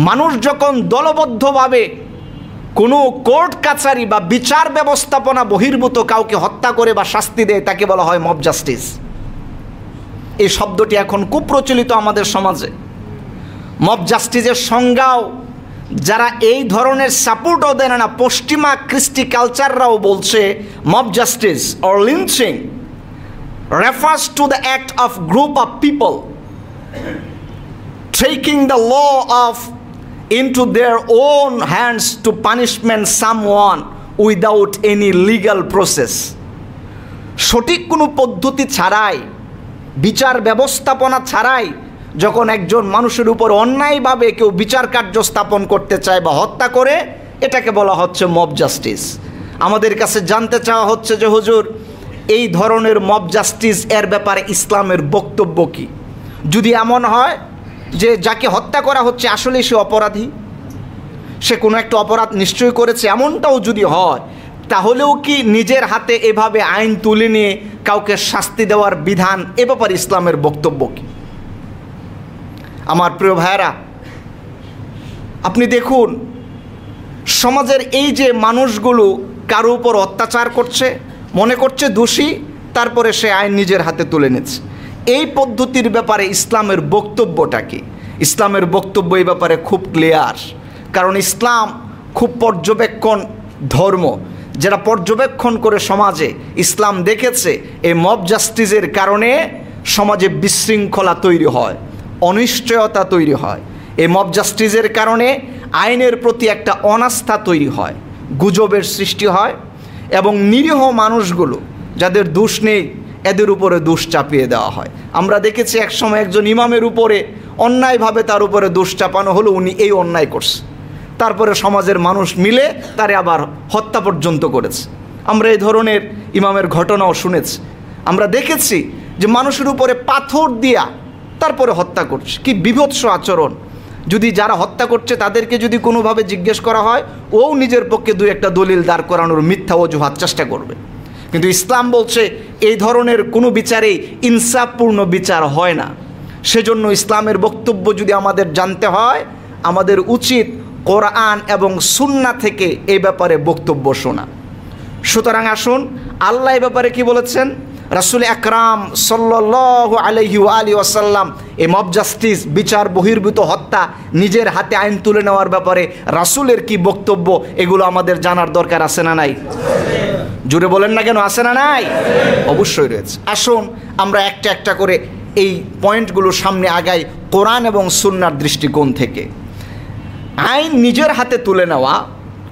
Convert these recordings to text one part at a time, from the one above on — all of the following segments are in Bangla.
মানুষ যখন দলবদ্ধভাবে কোনো কোর্ট কাছারি বা বিচার ব্যবস্থাপনা বহির্ভূত কাউকে হত্যা করে বা শাস্তি দেয় তাকে বলা হয় মব জাস্টিস। এই শব্দটি এখন খুব প্রচলিত আমাদের সমাজে। মব জাস্টিসের সংজ্ঞাও যারা এই ধরনের সাপোর্টও দেয় না, পশ্চিমা কৃষ্টি কালচাররাও বলছে mob justice or lynching refers to the act of group of people taking the law into their own hands to punishment someone without any legal process. সঠিক কোনো পদ্ধতি ছাড়াই, বিচার ব্যবস্থাপনা ছাড়াই যখন একজন মানুষের উপর অন্যায়ভাবে কেউ বিচার কার্য স্থাপন করতে চায় বা হত্যা করে, এটাকে বলা হচ্ছে মব জাস্টিস। আমাদের কাছে জানতে চাওয়া হচ্ছে যে হুজুর, এই ধরনের মব জাস্টিস এর ব্যাপারে ইসলামের বক্তব্য কী? যদি এমন হয় যে যাকে হত্যা করা হচ্ছে আসলে সে অপরাধী, সে কোনো একটা অপরাধ নিশ্চয়ই করেছে, এমনটাও যদি হয়, তাহলেও কি নিজের হাতে এভাবে আইন তুলে নিয়ে কাউকে শাস্তি দেওয়ার বিধান, এ ব্যাপারে ইসলামের বক্তব্য কী? আমার প্রিয় ভাইয়েরা, আপনি দেখুন সমাজের এই যে মানুষগুলো কারো উপর অত্যাচার করছে, মনে করছে দোষী, তারপরে সে আইন নিজের হাতে তুলে নিচ্ছে, এই পদ্ধতির ব্যাপারে ইসলামের বক্তব্যটা কি? ইসলামের বক্তব্য এই ব্যাপারে খুব ক্লিয়ার, কারণ ইসলাম খুব পর্যবেক্ষণ ধর্ম, যারা পর্যবেক্ষণ করে সমাজে ইসলাম দেখেছে এই মব জাস্টিসের কারণে সমাজে বিশৃঙ্খলা তৈরি হয়, অনিশ্চয়তা তৈরি হয়। এই মব জাস্টিসের কারণে আইনের প্রতি একটা অনাস্থা তৈরি হয়, গুজবের সৃষ্টি হয়, এবং নিরীহ মানুষগুলো যাদের দোষ নেই এদের উপরে দোষ চাপিয়ে দেওয়া হয়। আমরা দেখেছি একসময় একজন ইমামের উপরে অন্যায়ভাবে তার উপরে দোষ চাপানো হলো, উনি এই অন্যায় করছে, তারপরে সমাজের মানুষ মিলে তারে আবার হত্যা পর্যন্ত করেছে। আমরা এই ধরনের ইমামের ঘটনাও শুনেছি। আমরা দেখেছি যে মানুষের উপরে পাথর দিয়া তারপরে হত্যা করছে, কি বীভৎস আচরণ। যদি যারা হত্যা করছে তাদেরকে যদি কোনোভাবে জিজ্ঞেস করা হয়, ও নিজের পক্ষে দুই একটা দলিল দাঁড় করানোর মিথ্যা অজুহাত চেষ্টা করবে। কিন্তু ইসলাম বলছে এই ধরনের কোনো বিচারেই ইনসাফপূর্ণ বিচার হয় না। সেজন্য ইসলামের বক্তব্য যদি আমাদের জানতে হয়, আমাদের উচিত কোরআন এবং সুন্নাহ থেকে এই ব্যাপারে বক্তব্য শোনা। সুতরাং আসুন আল্লাহ এই ব্যাপারে কি বলেছেন, রাসূল আকরাম সাল্লাল্লাহু আলাইহি ওয়া আলিহি ওয়াসাল্লাম এই মব জাস্টিস, বিচার বহির্ভূত হত্যা, নিজের হাতে আইন তুলে নেওয়ার ব্যাপারে রাসূলের কি বক্তব্য, এগুলো আমাদের জানার দরকার আছে না নাই? জুড়ে বলেন না কেন, আছে না নাই? অবশ্যই রয়েছে। আসুন আমরা একটা একটা করে এই পয়েন্টগুলো সামনে আগাই কোরআন এবং সুন্নাহর দৃষ্টিকোণ থেকে। আইন নিজের হাতে তুলে নেওয়া,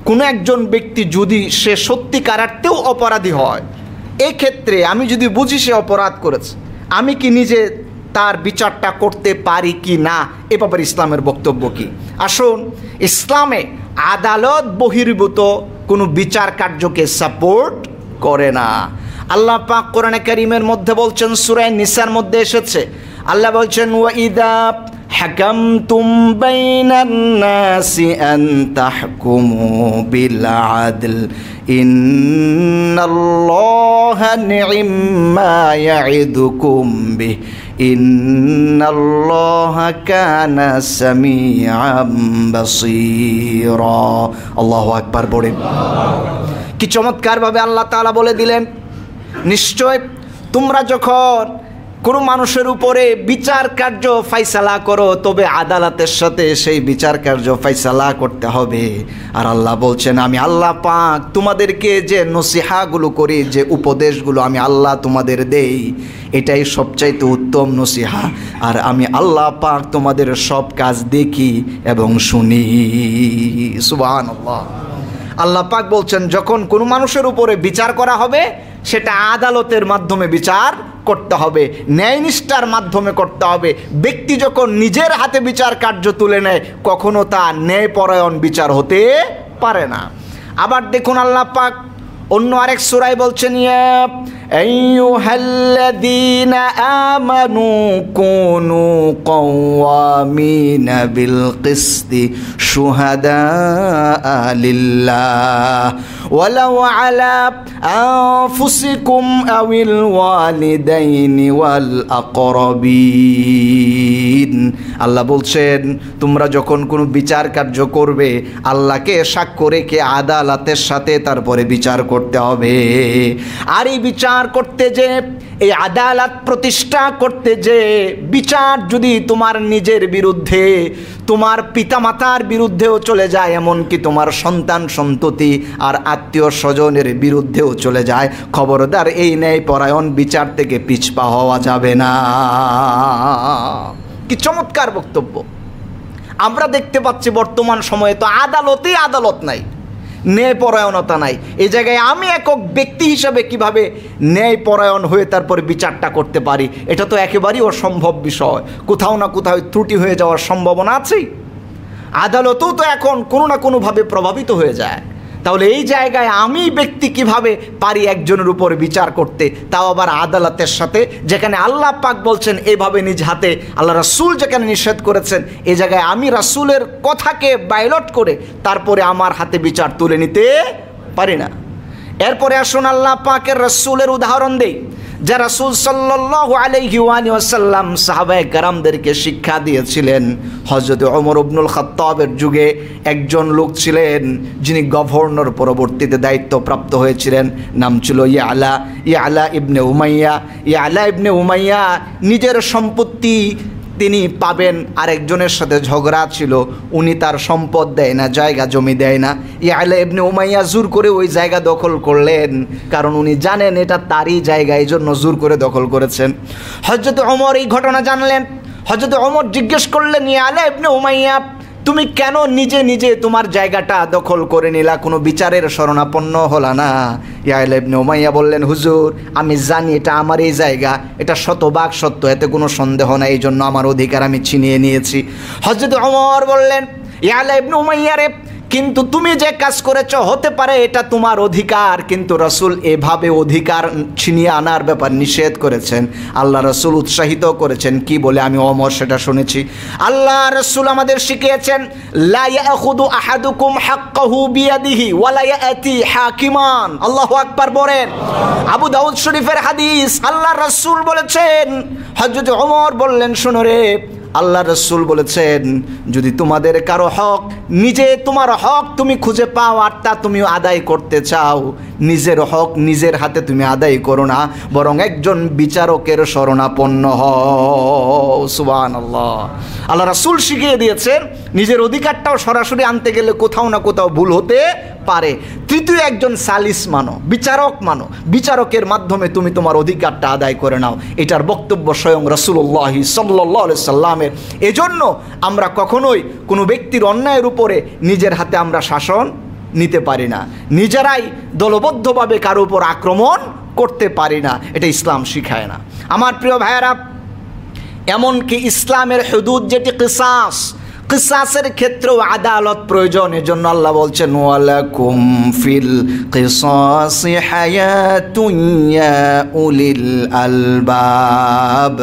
কোনো একজন ব্যক্তি যদি সে সত্যিকারার্থেও অপরাধী হয়, এই ক্ষেত্রে আমি যদি বুঝি সে অপরাধ করেছে, আমি কি নিজে তার বিচারটা করতে পারি কি না, এ ব্যাপারে ইসলামের বক্তব্য কি? আসুন, ইসলামে আদালত বহির্ভূত কোনো বিচার কার্যকে সাপোর্ট করে না। আল্লাহ পাক কোরআনে কারীমের মধ্যে বলছেন, সূরা নিসার মধ্যে এসেছে, আল্লাহ বলছেন ওয়াইদা হাকামতুম বাইনান নাসি আন তাহকুমু বিল আদল ইন্নাল্লাহা নি'ম্মা ইয়া'iদুকুম বিহি ইন্নাল্লাহা কানা সামিআম বাসীরা। আল্লাহু আকবার বলেন। কি চমৎকারভাবে আল্লাহ তাআলা বলে দিলেন, নিশ্চয় তোমরা যখন কোনো মানুষের উপরে বিচার কার্য ফাইসালা করো, তবে আদালতের সাথে সেই বিচার কার্য ফাইসালা করতে হবে। আর আল্লাহ বলছেন, আমি আল্লাহ পাক তোমাদেরকে যে নসিহাগুলো করি, যে উপদেশগুলো আমি আল্লাহ তোমাদের দেই, এটাই সবচাইতে উত্তম নসিহা। আর আমি আল্লাহ পাক তোমাদের সব কাজ দেখি এবং শুনি। সুবহানাল্লাহ। আল্লাহ পাক বলছেন, যখন কোনো মানুষের উপরে বিচার করা হবে, সেটা আদালতের মাধ্যমে বিচার করতে হবে, ন্যায়নিষ্ঠার মাধ্যমে করতে হবে। ব্যক্তি যখন নিজের হাতে বিচার কার্য তুলে নেয়, কখনো তা ন্যায়পরায়ণ বিচার হতে পারে না। আবার দেখুন আল্লাহ পাক অন্য আরেক সূরায় বলছেন, ইয়া আইয়ুহাল্লাযীনা আমানু কুনু কাওয়ামিনা বিল কিসতি শুহাদাআ লিল্লাহ ওয়ালাউ আলা আনফুসিকুম আওয়াল ওয়ালিদাইনি ওয়াল আকরাবিন। আল্লাহ বলছেন তোমরা যখন কোনো বিচার কার্য করবে আল্লাহকে সাক্ষ্য রেখে আদালতের সাথে তারপরে বিচার করতে হবে। আর এই বিচার করতে যে, এই আদালত প্রতিষ্ঠা করতে যে বিচার যদি তোমার নিজের বিরুদ্ধে, তোমার পিতামাতার বিরুদ্ধেও চলে যায়, এমনকি তোমার সন্তান সন্ততি আর আত্মীয় স্বজনের বিরুদ্ধেও চলে যায়, খবরদার এই ন্যায়পরায়ণ বিচার থেকে পিছপা হওয়া যাবে না। কি চমৎকার বক্তব্য! আমরা দেখতে পাচ্ছি বর্তমান সময়ে তো আদালতেই আদালত নাই, ন্যায়পরায়ণতা নাই। এই জায়গায় আমি একক ব্যক্তি হিসাবে কিভাবে ন্যায়পরায়ণ হয়ে তারপরে বিচারটা করতে পারি, এটা তো একেবারেই অসম্ভব বিষয়। কোথাও না কোথাও ত্রুটি হয়ে যাওয়ার সম্ভাবনা আছেই। আদালতও তো এখন কোনো না কোনোভাবে প্রভাবিত হয়ে যায়। তাহলে এই জায়গায় আমি ব্যক্তি কিভাবে পারি একজনের উপর বিচার করতে, তাও আবার আদালতের সাথে, যেখানে আল্লাহ পাক বলছেন এভাবে নিজ হাতে, আল্লাহ রাসূল যেখানে নিষেধ করেছেন, এই জায়গায় আমি রাসূলের কথাকে ভায়োলেট করে তারপরে আমার হাতে বিচার তুলে নিতে পারি না। এরপরে আসুন আল্লাহ পাকের রাসূলের উদাহরণ দেই, যা রাসূল সাল্লাল্লাহু আলাইহি ওয়াসাল্লাম সাহাবায়ে কেরামদেরকে শিক্ষা দিয়েছিলেন। হযরত ওমর ইবনুল খাত্তাবের যুগে একজন লোক ছিলেন যিনি গভর্নর পরবর্তীতে দায়িত্বপ্রাপ্ত হয়েছিলেন, নাম ছিল ইয়ালা ইবনে উমাইয়া। ইয়ালা ইবনে উমাইয়া নিজের সম্পত্তি তিনি পাবেন, আরেকজনের সাথে ঝগড়া ছিল, উনি তার সম্পদ দেয় না, জায়গা জমি দেয় না। ইয়ালা ইবনে উমাইয়া জোর করে ওই জায়গা দখল করলেন, কারণ উনি জানেন এটা তারই জায়গা, এই জন্য জোর করে দখল করেছেন। হযরত ওমর এই ঘটনা জানলেন। হযরত ওমর জিজ্ঞেস করলেন, ইয়ালা ইবনে উমাইয়া, তুমি কেন নিজে নিজে তোমার জায়গাটা দখল করে নিলা, কোনো বিচারের শরণাপন্ন হলা না? ইয়ালা ইবনে উমাইয়া বললেন, হুজুর আমি জানি এটা আমার এই জায়গা, এটা শতভাগ সত্য, এতে কোনো সন্দেহ নাই, এই জন্য আমার অধিকার আমি ছিনিয়ে নিয়েছি। হযরত ওমর বললেন, ইয়ালা ইবনে উমাইয়া রে, কিন্তু তুমি যে কাজ করেছ হতে পারে এটা তোমার অধিকার, কিন্তু রাসূল এভাবে অধিকার ছিনিয়ে আনার ব্যাপার নিষেধ করেছেন। আল্লাহ রাসূল উৎসাহিত করেছেন কি বলে, আমি ওমর সেটা শুনেছি। আল্লাহ রাসূল আমাদের শিখিয়েছেন, লা ইয়াখুদু আহাদুকুম হাক্কাহু বিয়াদিহি ওয়া লা ইয়াতি হাকিমান। আল্লাহু আকবার বলেন। আবু দাউদ শরীফের হাদিস, আল্লাহ রাসূল বলেছেন, হযরত ওমর বললেন, শোনো রে, আল্লাহ রাসূল বলেছেন যদি তোমাদের কারো হক, নিজে তোমার হক তুমি খুঁজে পাও আর তা তুমি আদায় করতে চাও, নিজের হক নিজের হাতে তুমি আদায় করো না, বরং একজন বিচারকের শরণাপন্ন হও। সুবহানাল্লাহ। আল্লাহ রাসূল শিখিয়ে দিয়েছেন নিজের অধিকারটাও সরাসরি আনতে গেলে কোথাও না কোথাও ভুল হতে পারে। তৃতীয় একজন সালিস মানো, বিচারক মানো, বিচারকের মাধ্যমে তুমি তোমার অধিকারটা আদায় করে নাও। এটার বক্তব্য স্বয়ং রাসূলুল্লাহ সাল্লাল্লাহু আলাইহি সাল্লামের। এজন্য আমরা কখনোই কোনো ব্যক্তির অন্যায়ের উপরে নিজের হাতে আমরা শাসন নিতে পারি না, নিজেরাই দলবদ্ধভাবে কারো উপর আক্রমণ করতে পারি না, এটা ইসলাম শিখায় না। আমার প্রিয় ভাইয়েরা, এমনকি ইসলামের হুদুদ যেটি কিসাস, কিসাসের ক্ষেত্রেও আদালত প্রয়োজন। এজন্য আল্লাহ বলছেন, ওয়ালাকুম ফিল কিসাসি হায়াতুন ইয়া উলিল আলবাব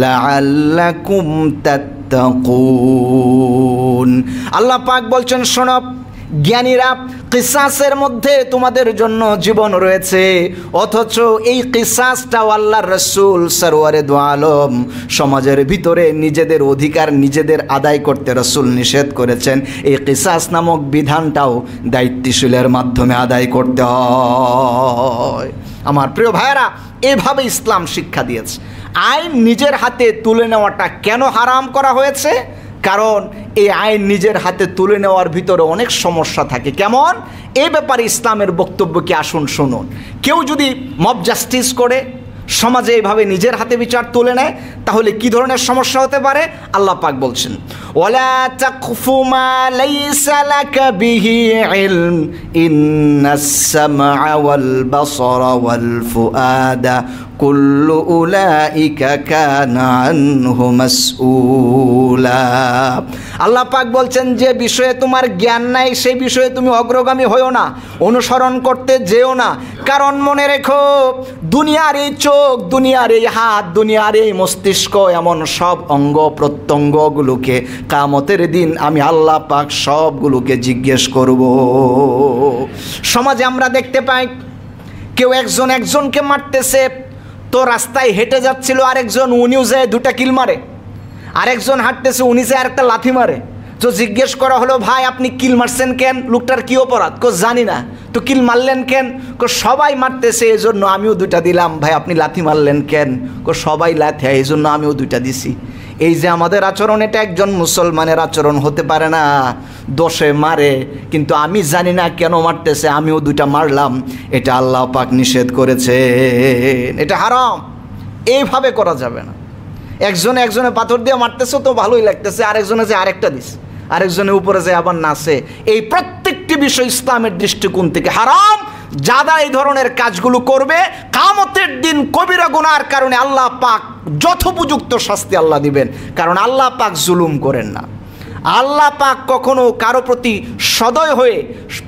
লাআল্লাকুম তাত্তাকুন। আল্লাহ পাক বলছেন, শোনো জ্ঞানীরা, কিসাসের মধ্যে তোমাদের জন্য জীবন রয়েছে, অথচ এই কিসাসটাও আল্লাহর রাসূল সরওয়ারে দু আলম সমাজের ভিতরে নিজেদের অধিকার নিজেদের আদায় করতে রাসূল নিষেধ করেছেন। এই কিসাস নামক বিধানটাও দায়িত্বশীলের মাধ্যমে আদায় করতে হয়। আমার প্রিয় ভাইয়েরা, এভাবে ইসলাম শিক্ষা দিয়েছে। আইন নিজের হাতে তুলে নেওয়াটা কেন হারাম করা হয়েছে? কারণ এই আইন নিজের হাতে তুলে নেওয়ার ভিতরে অনেক সমস্যা থাকে। কেমন? এই ব্যাপারে ইসলামের বক্তব্য কি আসুন শুনুন। কেউ যদি মব জাস্টিস করে, সমাজে এইভাবে নিজের হাতে বিচার তুলে নেয়, তাহলে কি ধরনের সমস্যা হতে পারে? আল্লাহ পাক বলছেন, ওয়ালা তাকফু মা লাইসা লাকা বিহি ইলম ইন্নাস সামআ ওয়াল বাসারা ওয়াল ফুআদা কুল্লু উলাইকা কানা আনহু মাসউলা। আল্লাহ পাক বলছেন, যে বিষয়ে তোমার জ্ঞান নাই সেই বিষয়ে তুমি অগ্রগামী হইও না, অনুসরণ করতে যেও না। কারণ মনে রেখো, দুনিয়ার এই চোখ, দুনিয়ার এই হাত, দুনিয়ার এই মস্তিষ্ক, এমন সব অঙ্গ প্রত্যঙ্গগুলোকে কিয়ামতের দিন আমি আল্লাহ পাক সবগুলোকে জিজ্ঞেস করব। সমাজে আমরা দেখতে পাই কেউ একজন একজনকে মারতেছে, তো রাস্তায় হেঁটে যাচ্ছিল আরেকজন, উনিও যায় দুটা কিল মারে। আরেকজন হাঁটতেছে, উনি যায় আরেকটা লাথি মারে। তো জিজ্ঞেস করা হলো, ভাই আপনি কিল মারছেন কেন? লোকটার কি অপরাধ? জানি না। তো কিল মারলেন কেন? সবাই মারতেছে এই জন্য আমিও দুইটা দিলাম। ভাই আপনি লাথি মারলেন কেন? সবাই লাথি, এই জন্য আমিও দুইটা দিছি। এই যে আমাদের আচরণ, এটা একজন মুসলমানের আচরণ হতে পারে না। দোষে মারে, কিন্তু আমি জানি না কেন মারতেছে, আমিও দুইটা মারলাম। এটা আল্লাহ পাক নিষেধ করেছে, এটা হারাম। এইভাবে করা যাবে না। একজনে একজনে পাথর দিয়ে মারতেছে তো ভালোই লাগতেছে, আরেকজনে যে আরেকটা দিস, আরেকজনের উপরে যে আবার নাচে। এই প্রত্যেকটি বিষয় ইসলামের দৃষ্টিকোণ থেকে হারাম। যারা এই ধরনের কাজগুলো করবে, কিয়ামতের দিন কবিরা গুনার কারণে আল্লাহ পাক যথোপযুক্ত শাস্তি আল্লাহ দিবেন। কারণ আল্লাহ পাক জুলুম করেন না। আল্লাহ পাক কখনো কারো প্রতি সদয় হয়ে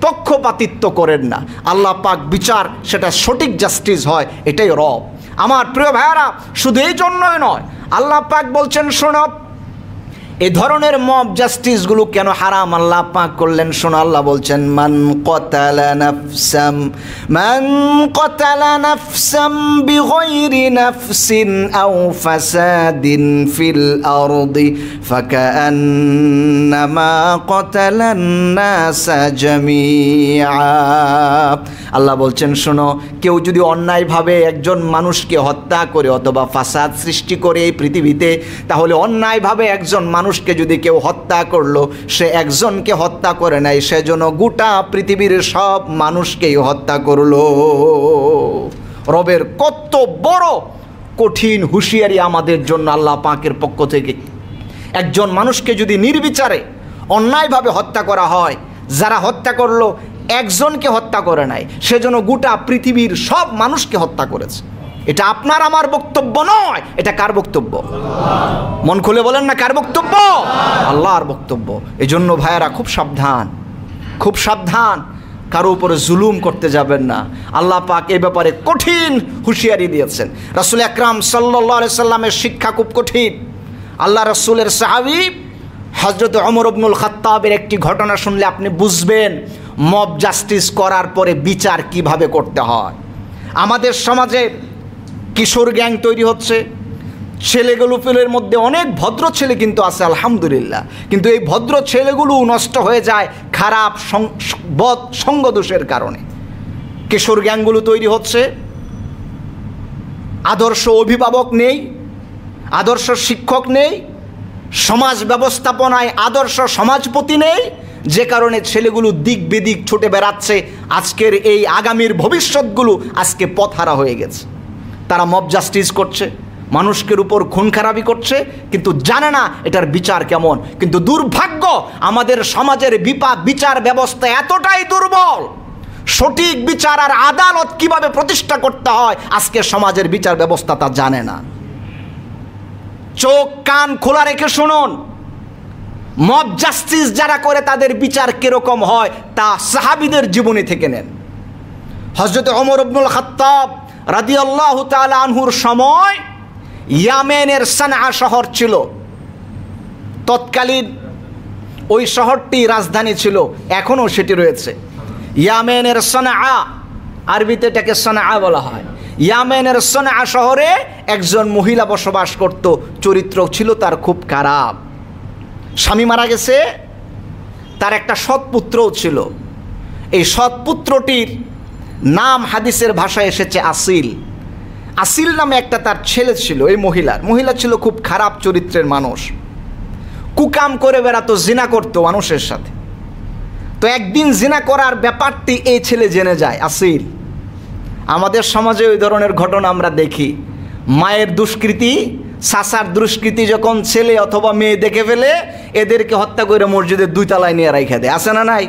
পক্ষপাতিত্ব করেন না। আল্লাহ পাক বিচার, সেটা সঠিক জাস্টিস হয়, এটাই রব। আমার প্রিয় ভাইয়ারা, শুধু এই জন্যই নয়, আল্লাহ পাক বলছেন, শোনো, এই ধরনের মব জাস্টিসগুলো কেন হারাম আল্লাহ পাক করলেন? শোনো, আল্লাহ বলছেন, মান কতালা নাফসাম বিগাইরি নাফসিন আও ফাসাদিন ফিল আরদি ফাকান্নামা কতালান নাসা জামিআ। আল্লাহ বলছেন, শোনো, কেউ যদি অন্যায়ভাবে একজন মানুষকে হত্যা করে অথবা ফাসাদ সৃষ্টি করে এই পৃথিবীতে, তাহলে অন্যায়ভাবে একজন মানুষকে যদি কেউ হত্যা করলো, সে একজনকে হত্যা করে নাই, সেজন্য গোটা পৃথিবীর সব মানুষকেই হত্যা করলো। রবের কত বড় কঠিন হুঁশিয়ারি আমাদের জন্য আল্লাহ পাকের পক্ষ থেকে। একজন মানুষকে যদি নির্বিচারে অন্যায়ভাবে হত্যা করা হয়, যারা হত্যা করলো একজনকে হত্যা করে নাই, সেজন্য গোটা পৃথিবীর সব মানুষকে হত্যা করেছে। এটা আপনার আমার বক্তব্য নয়, এটা কার বক্তব্য? মন খুলে বলেন না, কার বক্তব্য? আল্লাহর বক্তব্য। এজন্য ভাইয়েরা খুব সাবধান, খুব সাবধান, কারো উপরে জুলুম করতে যাবেন না। আল্লাহ পাক এই ব্যাপারে কঠিন হুঁশিয়ারি দিয়েছেন। রাসূল আকরাম সাল্লাল্লাহু আলাইহি সাল্লামের শিক্ষা খুব কঠিন। আল্লাহ রাসূলের সাহাবী হযরত ওমর ইবনুল খাত্তাবের একটি ঘটনা শুনলে আপনি বুঝবেন মব জাস্টিস করার পরে বিচার কিভাবে করতে হয়। আমাদের সমাজে কিশোর গ্যাং তৈরি হচ্ছে। ছেলেগুলোর মধ্যে অনেক ভদ্র ছেলে কিন্তু আছে, আলহামদুলিল্লাহ, কিন্তু এই ভদ্র ছেলেগুলো নষ্ট হয়ে যায় খারাপ বদ সঙ্গদোষের কারণে। কিশোর গ্যাংগুলো তৈরি হচ্ছে, আদর্শ অভিভাবক নেই, আদর্শ শিক্ষক নেই, সমাজ ব্যবস্থাপনায় আদর্শ সমাজপতি নেই, যে কারণে ছেলেগুলো দিক বেদিক ছুটে বেড়াচ্ছে। আজকের এই আগামীর ভবিষ্যৎগুলো আজকে পথহারা হয়ে গেছে। তারা মব জাস্টিস করছে, মানুষের উপর খুন খারাপি করছে, কিন্তু জানে না এটার বিচার কেমন। কিন্তু দুর্ভাগ্য, আমাদের সমাজের বিচার ব্যবস্থা এতটাই দুর্বল, সঠিক বিচার আর আদালত কিভাবে প্রতিষ্ঠা করতে হয় আজকে সমাজের বিচার ব্যবস্থা তা জানে না। চোখ কান খোলা রেখে শুনুন, মব জাস্টিস যারা করে তাদের বিচার কিরকম হয় তা সাহাবীদের জীবনী থেকে নেন। হযরত ওমর ইবনুল খাত্তাব রাদিয়াল্লাহু তাআলা আনহুর সময় ইয়ামেনের সানআ শহর ছিল। তৎকালীন ওই শহরটি রাজধানী ছিল, এখনও সেটি রয়েছে। ইয়ামেনের সানআ, আরবিতে এটাকে সানআ বলা হয়। ইয়ামেনের সানআ শহরে একজন মহিলা বসবাস করত, চরিত্র ছিল তার খুব খারাপ। স্বামী মারা গেছে, তার একটা সৎপুত্রও ছিল। এই সৎপুত্রটির নাম হাদিসের ভাষায় এসেছে আসিল। আসিল নামে একটা তার ছেলে ছিল। এই মহিলা ছিল খুব খারাপ চরিত্রের মানুষ, কুকাম করে বেড়াতো, জিনা করতো মানুষের সাথে। তো একদিন জিনা করার ব্যাপারটি এই ছেলে জেনে যায়, আসিল। আমাদের সমাজে ওই ধরনের ঘটনা আমরা দেখি। মায়ের দুষ্কৃতি সাসার দুষ্কৃতি যখন ছেলে অথবা মেয়ে দেখে ফেলে এদেরকে হত্যা করে মসজিদের 2 তলায় নিয়ে রাখা দেয়, আছে না নাই?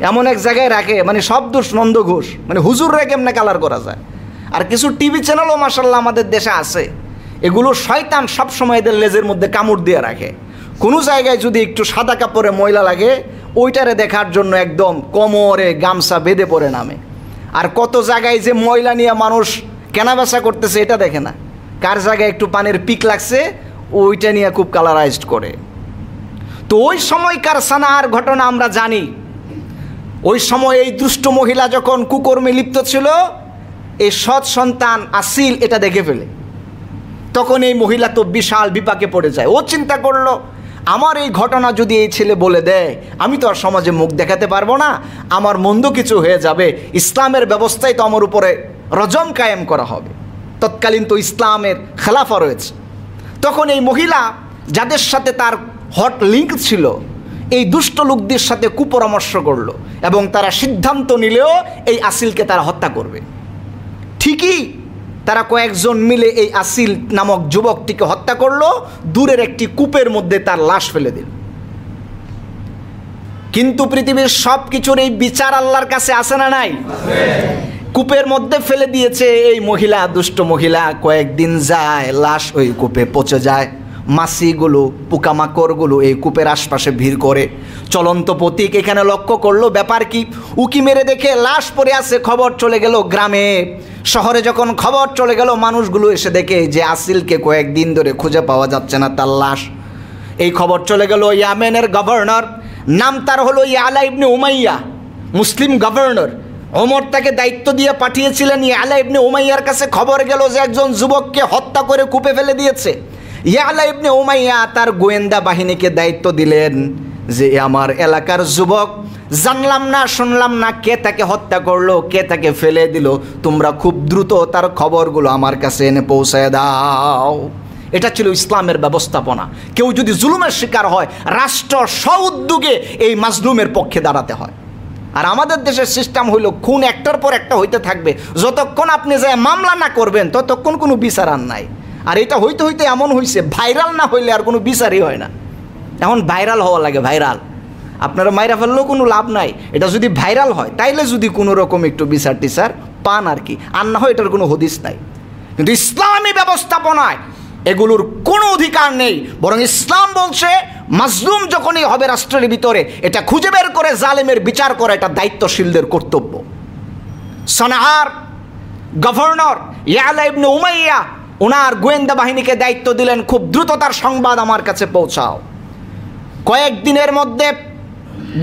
এমন এক জায়গায় রাখে, মানে সব দোষ নন্দ ঘোষ, মানে হুজুররা কেমনে কালার করা যায়। আর কিছু টিভি চ্যানেলও মাশাআল্লাহ আমাদের দেশে আছে, এগুলো শয়তান সবসময় এদের লেজের মধ্যে কামড় দিয়ে রাখে। কোনো জায়গায় যদি একটু সাদা কাপড়ে ময়লা লাগে ওইটারে দেখার জন্য একদম কোমরে গামছা বেঁধে পড়ে নামে। আর কত জায়গায় যে ময়লা নিয়ে মানুষ কেনাবেচা করতেছে এটা দেখে না, কার জায়গায় একটু পানির পিক লাগছে ওইটা নিয়ে খুব কালারাইজড করে। তো ওই সময়কার সানার ঘটনা আমরা জানি। ওই সময় এই দুষ্ট মহিলা যখন কুকর্মে লিপ্ত ছিল, এই সৎ সন্তান আসিল এটা দেখে ফেলে, তখন এই মহিলা তো বিশাল বিপাকে পড়ে যায়। ও চিন্তা করলো, আমার এই ঘটনা যদি এই ছেলে বলে দেয় আমি তো আর সমাজে মুখ দেখাতে পারবো না, আমার মন্দ কিছু হয়ে যাবে, ইসলামের ব্যবস্থায় তো আমার উপরে রজম কায়েম করা হবে। তৎকালীন তো ইসলামের খেলাফা রয়েছে। তখন এই মহিলা যাদের সাথে তার হট লিঙ্ক ছিল এই দুষ্ট লোকদের সাথে কুপরামর্শ করলো এবং তারা সিদ্ধান্ত নিলেও এই আসিলকে তারা হত্যা করবে। ঠিকই তারা কয়েকজন মিলে এই আসিল নামক যুবকটিকে হত্যা করলো, দূরের একটি কূপের মধ্যে তার লাশ ফেলে দিল। কিন্তু পৃথিবীর সব কিছুর এই বিচার আল্লাহর কাছে আছে না নাই? কূপের মধ্যে ফেলে দিয়েছে এই মহিলা, দুষ্ট মহিলা। কয়েকদিন যায়, লাশ ওই কূপে পচে যায়। মাছিগুলো, পোকামাকড়গুলো এই কূপের আশপাশে ভিড় করে। চলন্ত পথিক এখানে লক্ষ্য করলো ব্যাপার কি, উকি মেরে দেখে লাশ পড়ে আছে। খবর চলে গেল গ্রামে, শহরে যখন খবর চলে গেল মানুষগুলো এসে দেখে যে আসিলকে কয়েকদিন ধরে খুঁজে পাওয়া যাচ্ছে না, তার লাশ। এই খবর চলে গেল ইয়ামেনের গভর্নর, নাম তার হলো ইয়ালা ইবনে উমাইয়া, মুসলিম গভর্নর। ওমর তাকে দায়িত্ব দিয়ে পাঠিয়েছিলেন ইয়ালা ইবনে উমাইয়ার কাছে। খবর গেল যে একজন যুবককে হত্যা করে কূপে ফেলে দিয়েছে। ইয়ালা ইবনে উমাইয়া তার গোয়েন্দা বাহিনীকে দায়িত্ব দিলেন যে আমার এলাকার যুবক, জানলাম না শুনলাম না কে তাকে হত্যা করলো, কে তাকে ফেলে দিল, তোমরা খুব দ্রুত তার খবরগুলো আমার কাছে এনে পৌঁছায় দাও। এটা ছিল ইসলামের ব্যবস্থাপনা। কেউ যদি জুলুমের শিকার হয় রাষ্ট্র স্ব-উদ্যোগে এই মাজলুমের পক্ষে দাঁড়াতে হয়। আর আমাদের দেশের সিস্টেম হইল খুন একটার পর একটা হইতে থাকবে, যতক্ষণ আপনি যে মামলা না করবেন ততক্ষণ কোনো বিচার আর নাই। আর এটা হইতে হইতে এমন হয়েছে ভাইরাল না হইলে আর কোনো বিচারই হয় না। এখন ভাইরাল হওয়া লাগে, ভাইরাল। আপনারা মাইরা ফেললেও কোনো লাভ নাই, এটা যদি ভাইরাল হয় তাইলে যদি কোনো রকম একটু বিচার টিচার পান আর কি, আর না হয় এটার কোনো হদিস নাই। কিন্তু ইসলামী ব্যবস্থাপনায় এগুলোর কোনো অধিকার নেই, বরং ইসলাম বলছে মাজলুম যখনই হবে রাষ্ট্রের ভিতরে এটা খুঁজে বের করে জালেমের বিচার করা এটা দায়িত্বশীলদের কর্তব্য। সানার গভর্নর ইয়ালা ইবনে উমাইয়া ওনার গোয়েন্দা বাহিনীকে দায়িত্ব দিলেন খুব দ্রুত তার সংবাদ আমার কাছে পৌঁছাও। কয়েকদিনের মধ্যে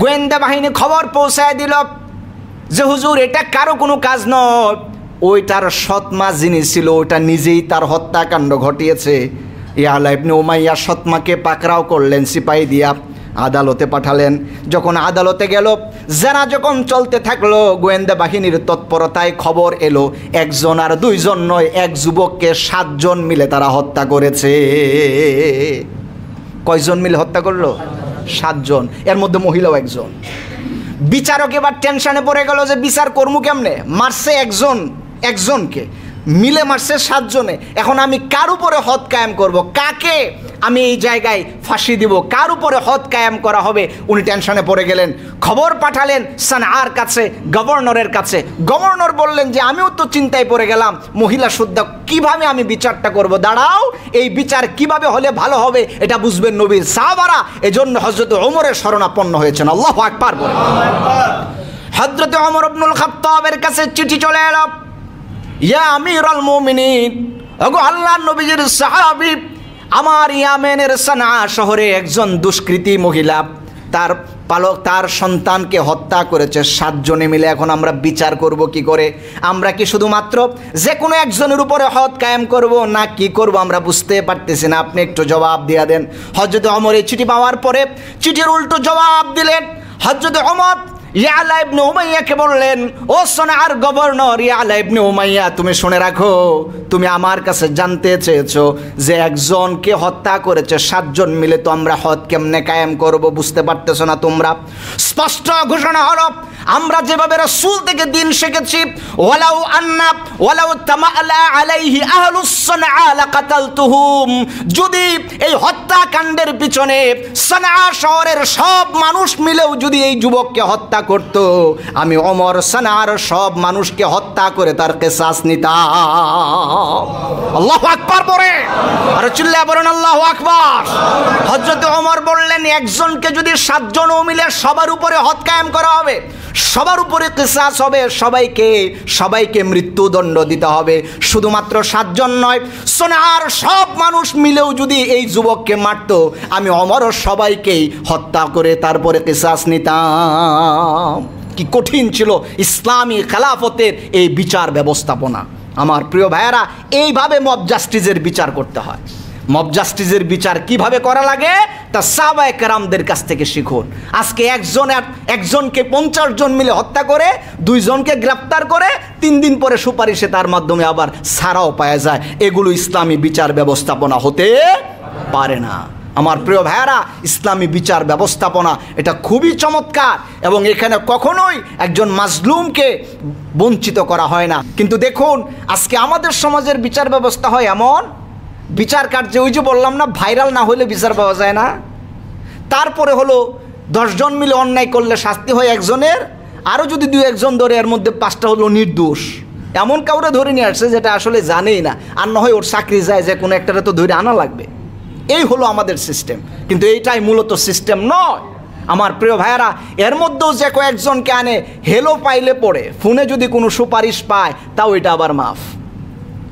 গোয়েন্দা বাহিনী খবর পৌঁছায় দিল যে হুজুর এটা কারো কোনো কাজ নয়, ওইটার সৎমা যিনি ছিল ওইটা নিজেই তার হত্যাকাণ্ড ঘটিয়েছে। ইয়ালা ইবনে উমাইয়া সৎমাকে পাকড়াও করলেন, সিপাহী দিয়া আদালতে পাঠালেন। যখন আদালতে গেল, যারা যখন চলতে থাকলো, গোয়েন্দা বাহিনীর তৎপরতায় খবর এলো একজন আর দুইজন নয়, এক যুবককে 7 জন মিলে তারা হত্যা করেছে। কয়জন মিলে হত্যা করলো? 7 জন, এর মধ্যে মহিলাও একজন। বিচারক এবার টেনশনে পড়ে গেল যে বিচার করবো কেমনে, মারছে একজনকে মিলে মারছে 7 জনে। এখন আমি কার উপরে হদ কায়েম করব, কাকে আমি এই জায়গায় ফাঁসি দিব, কার উপরে হদ কায়েম করা হবে? উনি টেনশনে পড়ে গেলেন। খবর পাঠালেন সানার কাছে, গভর্নরের কাছে। গভর্নর বললেন যে আমিও তো চিন্তায় পড়ে গেলাম, মহিলা সুদ্ধা কিভাবে আমি বিচারটা করব, দাঁড়াও এই বিচার কিভাবে হলে ভালো হবে এটা বুঝবেন নবীর সাহাবারা। এজন্য হযরত ওমরের শরণাপন্ন হয়েছেন। আল্লাহু আকবার বলে হযরত ওমর ইবনুল খাত্তাবের কাছে চিঠি চলে এলো, ইয়া আমিরুল মুমিনিন, ওগো আল্লাহর নবীর সাহাবী, আমার ইয়ামেনের সানা শহরে একজন দুষ্কৃতী মহিলা তার সন্তানকে হত্যা করেছে 7 জনে মিলে। এখন আমরা বিচার করব কি করে? আমরা কি শুধুমাত্র যে কোনো একজনের উপরে হদ কায়েম করব না কি করব আমরা বুঝতে পারতেছি না, আপনি একটু জবাব দিয়ে দেন। হযরত ওমর এই চিঠি পাওয়ার পরে চিঠির উল্টো জবাব দিলেন। হযরত ওমর ইয়ালা ইবনে উমাইয়াকে বললেন, ও সনআর গভর্নর ইয়ালা ইবনে উমাইয়া, তুমি শুনে রাখো, তুমি আমার কাছে জানতে চেয়েছো যে একজনকে হত্যা করেছে 7 জন মিলে, তো আমরা হদ কেমনে কায়েম করব? বুঝতে পারতেছো না তোমরা? স্পষ্ট ঘোষণা হলো, আমরা যেভাবে রাসূল থেকে দিন শিখেছি, ওয়ালাউ তামাআলা আলাইহি আহলুস সনআ লাকাতালতুহুম, যদি এই হত্যাকাণ্ডের পিছনে সনআ শহরের সব মানুষ মিলেও যদি এই যুবককে হত্যা করত, আমি ওমর সনআর সব মানুষকে হত্যা করে তার কিসাস নিতাম। আল্লাহু আকবার পড়ে আর চিল্লায়া বলেন আল্লাহু আকবার। হযরত ওমর বললেন, একজনকে যদি 7 জনও মিলে সবার উপরে হদ কায়েম করা হবে, সবার উপরে কিসাস হবে, সবাইকে মৃত্যুদণ্ড দিতে হবে। শুধুমাত্র 7 জন নয়, সনআর সব মানুষ মিলেও যদি এই যুবককে মারত, আমি ওমরও সবাইকেই হত্যা করে তারপরে কিসাস নিতাম। কি কঠিন ছিল ইসলামী খেলাফতের এই বিচার ব্যবস্থাপনা। আমার প্রিয় ভাইয়েরা, এইভাবে মব জাস্টিসের বিচার করতে হয়। মব জাস্টিসের বিচার কিভাবে করা লাগে তা সাহাবায়ে কেরামদের কাছ থেকে শিখুন। আজকে একজনকে 50 জন মিলে হত্যা করে, 2 জনকে গ্রেপ্তার করে, 3 দিন পরে সুপারিশে তার মাধ্যমে আবার ছাড়াও পাওয়া যায়। এগুলো ইসলামী বিচার ব্যবস্থাপনা হতে পারে না। আমার প্রিয় ভাইয়েরা, ইসলামী বিচার ব্যবস্থাপনা এটা খুবই চমৎকার, এবং এখানে কখনোই একজন মাজলুমকে বঞ্চিত করা হয় না। কিন্তু দেখুন, আজকে আমাদের সমাজের বিচার ব্যবস্থা হয় এমন, বিচার কার্যে ওই যে বললাম না, ভাইরাল না হলে বিচার পাওয়া যায় না। তারপরে হলো 10 জন মিলে অন্যায় করলে শাস্তি হয় একজনের, আরও যদি 2-1 জন ধরে, এর মধ্যে 5টা হলো নির্দোষ। এমন কাউরে ধরে নিয়ে আসছে যেটা আসলে জানেই না, আর না হয় ওর চাকরি যায়, যে কোনো একটারে তো ধরে আনা লাগবে। এই হলো আমাদের সিস্টেম, কিন্তু এইটাই মূলত সিস্টেম নয়। আমার প্রিয় ভাইয়েরা, এর মধ্যেও যে কয়েকজনকে আনে, হেলো পাইলে পড়ে ফোনে যদি কোনো সুপারিশ পায়, তাও এটা আবার মাফ।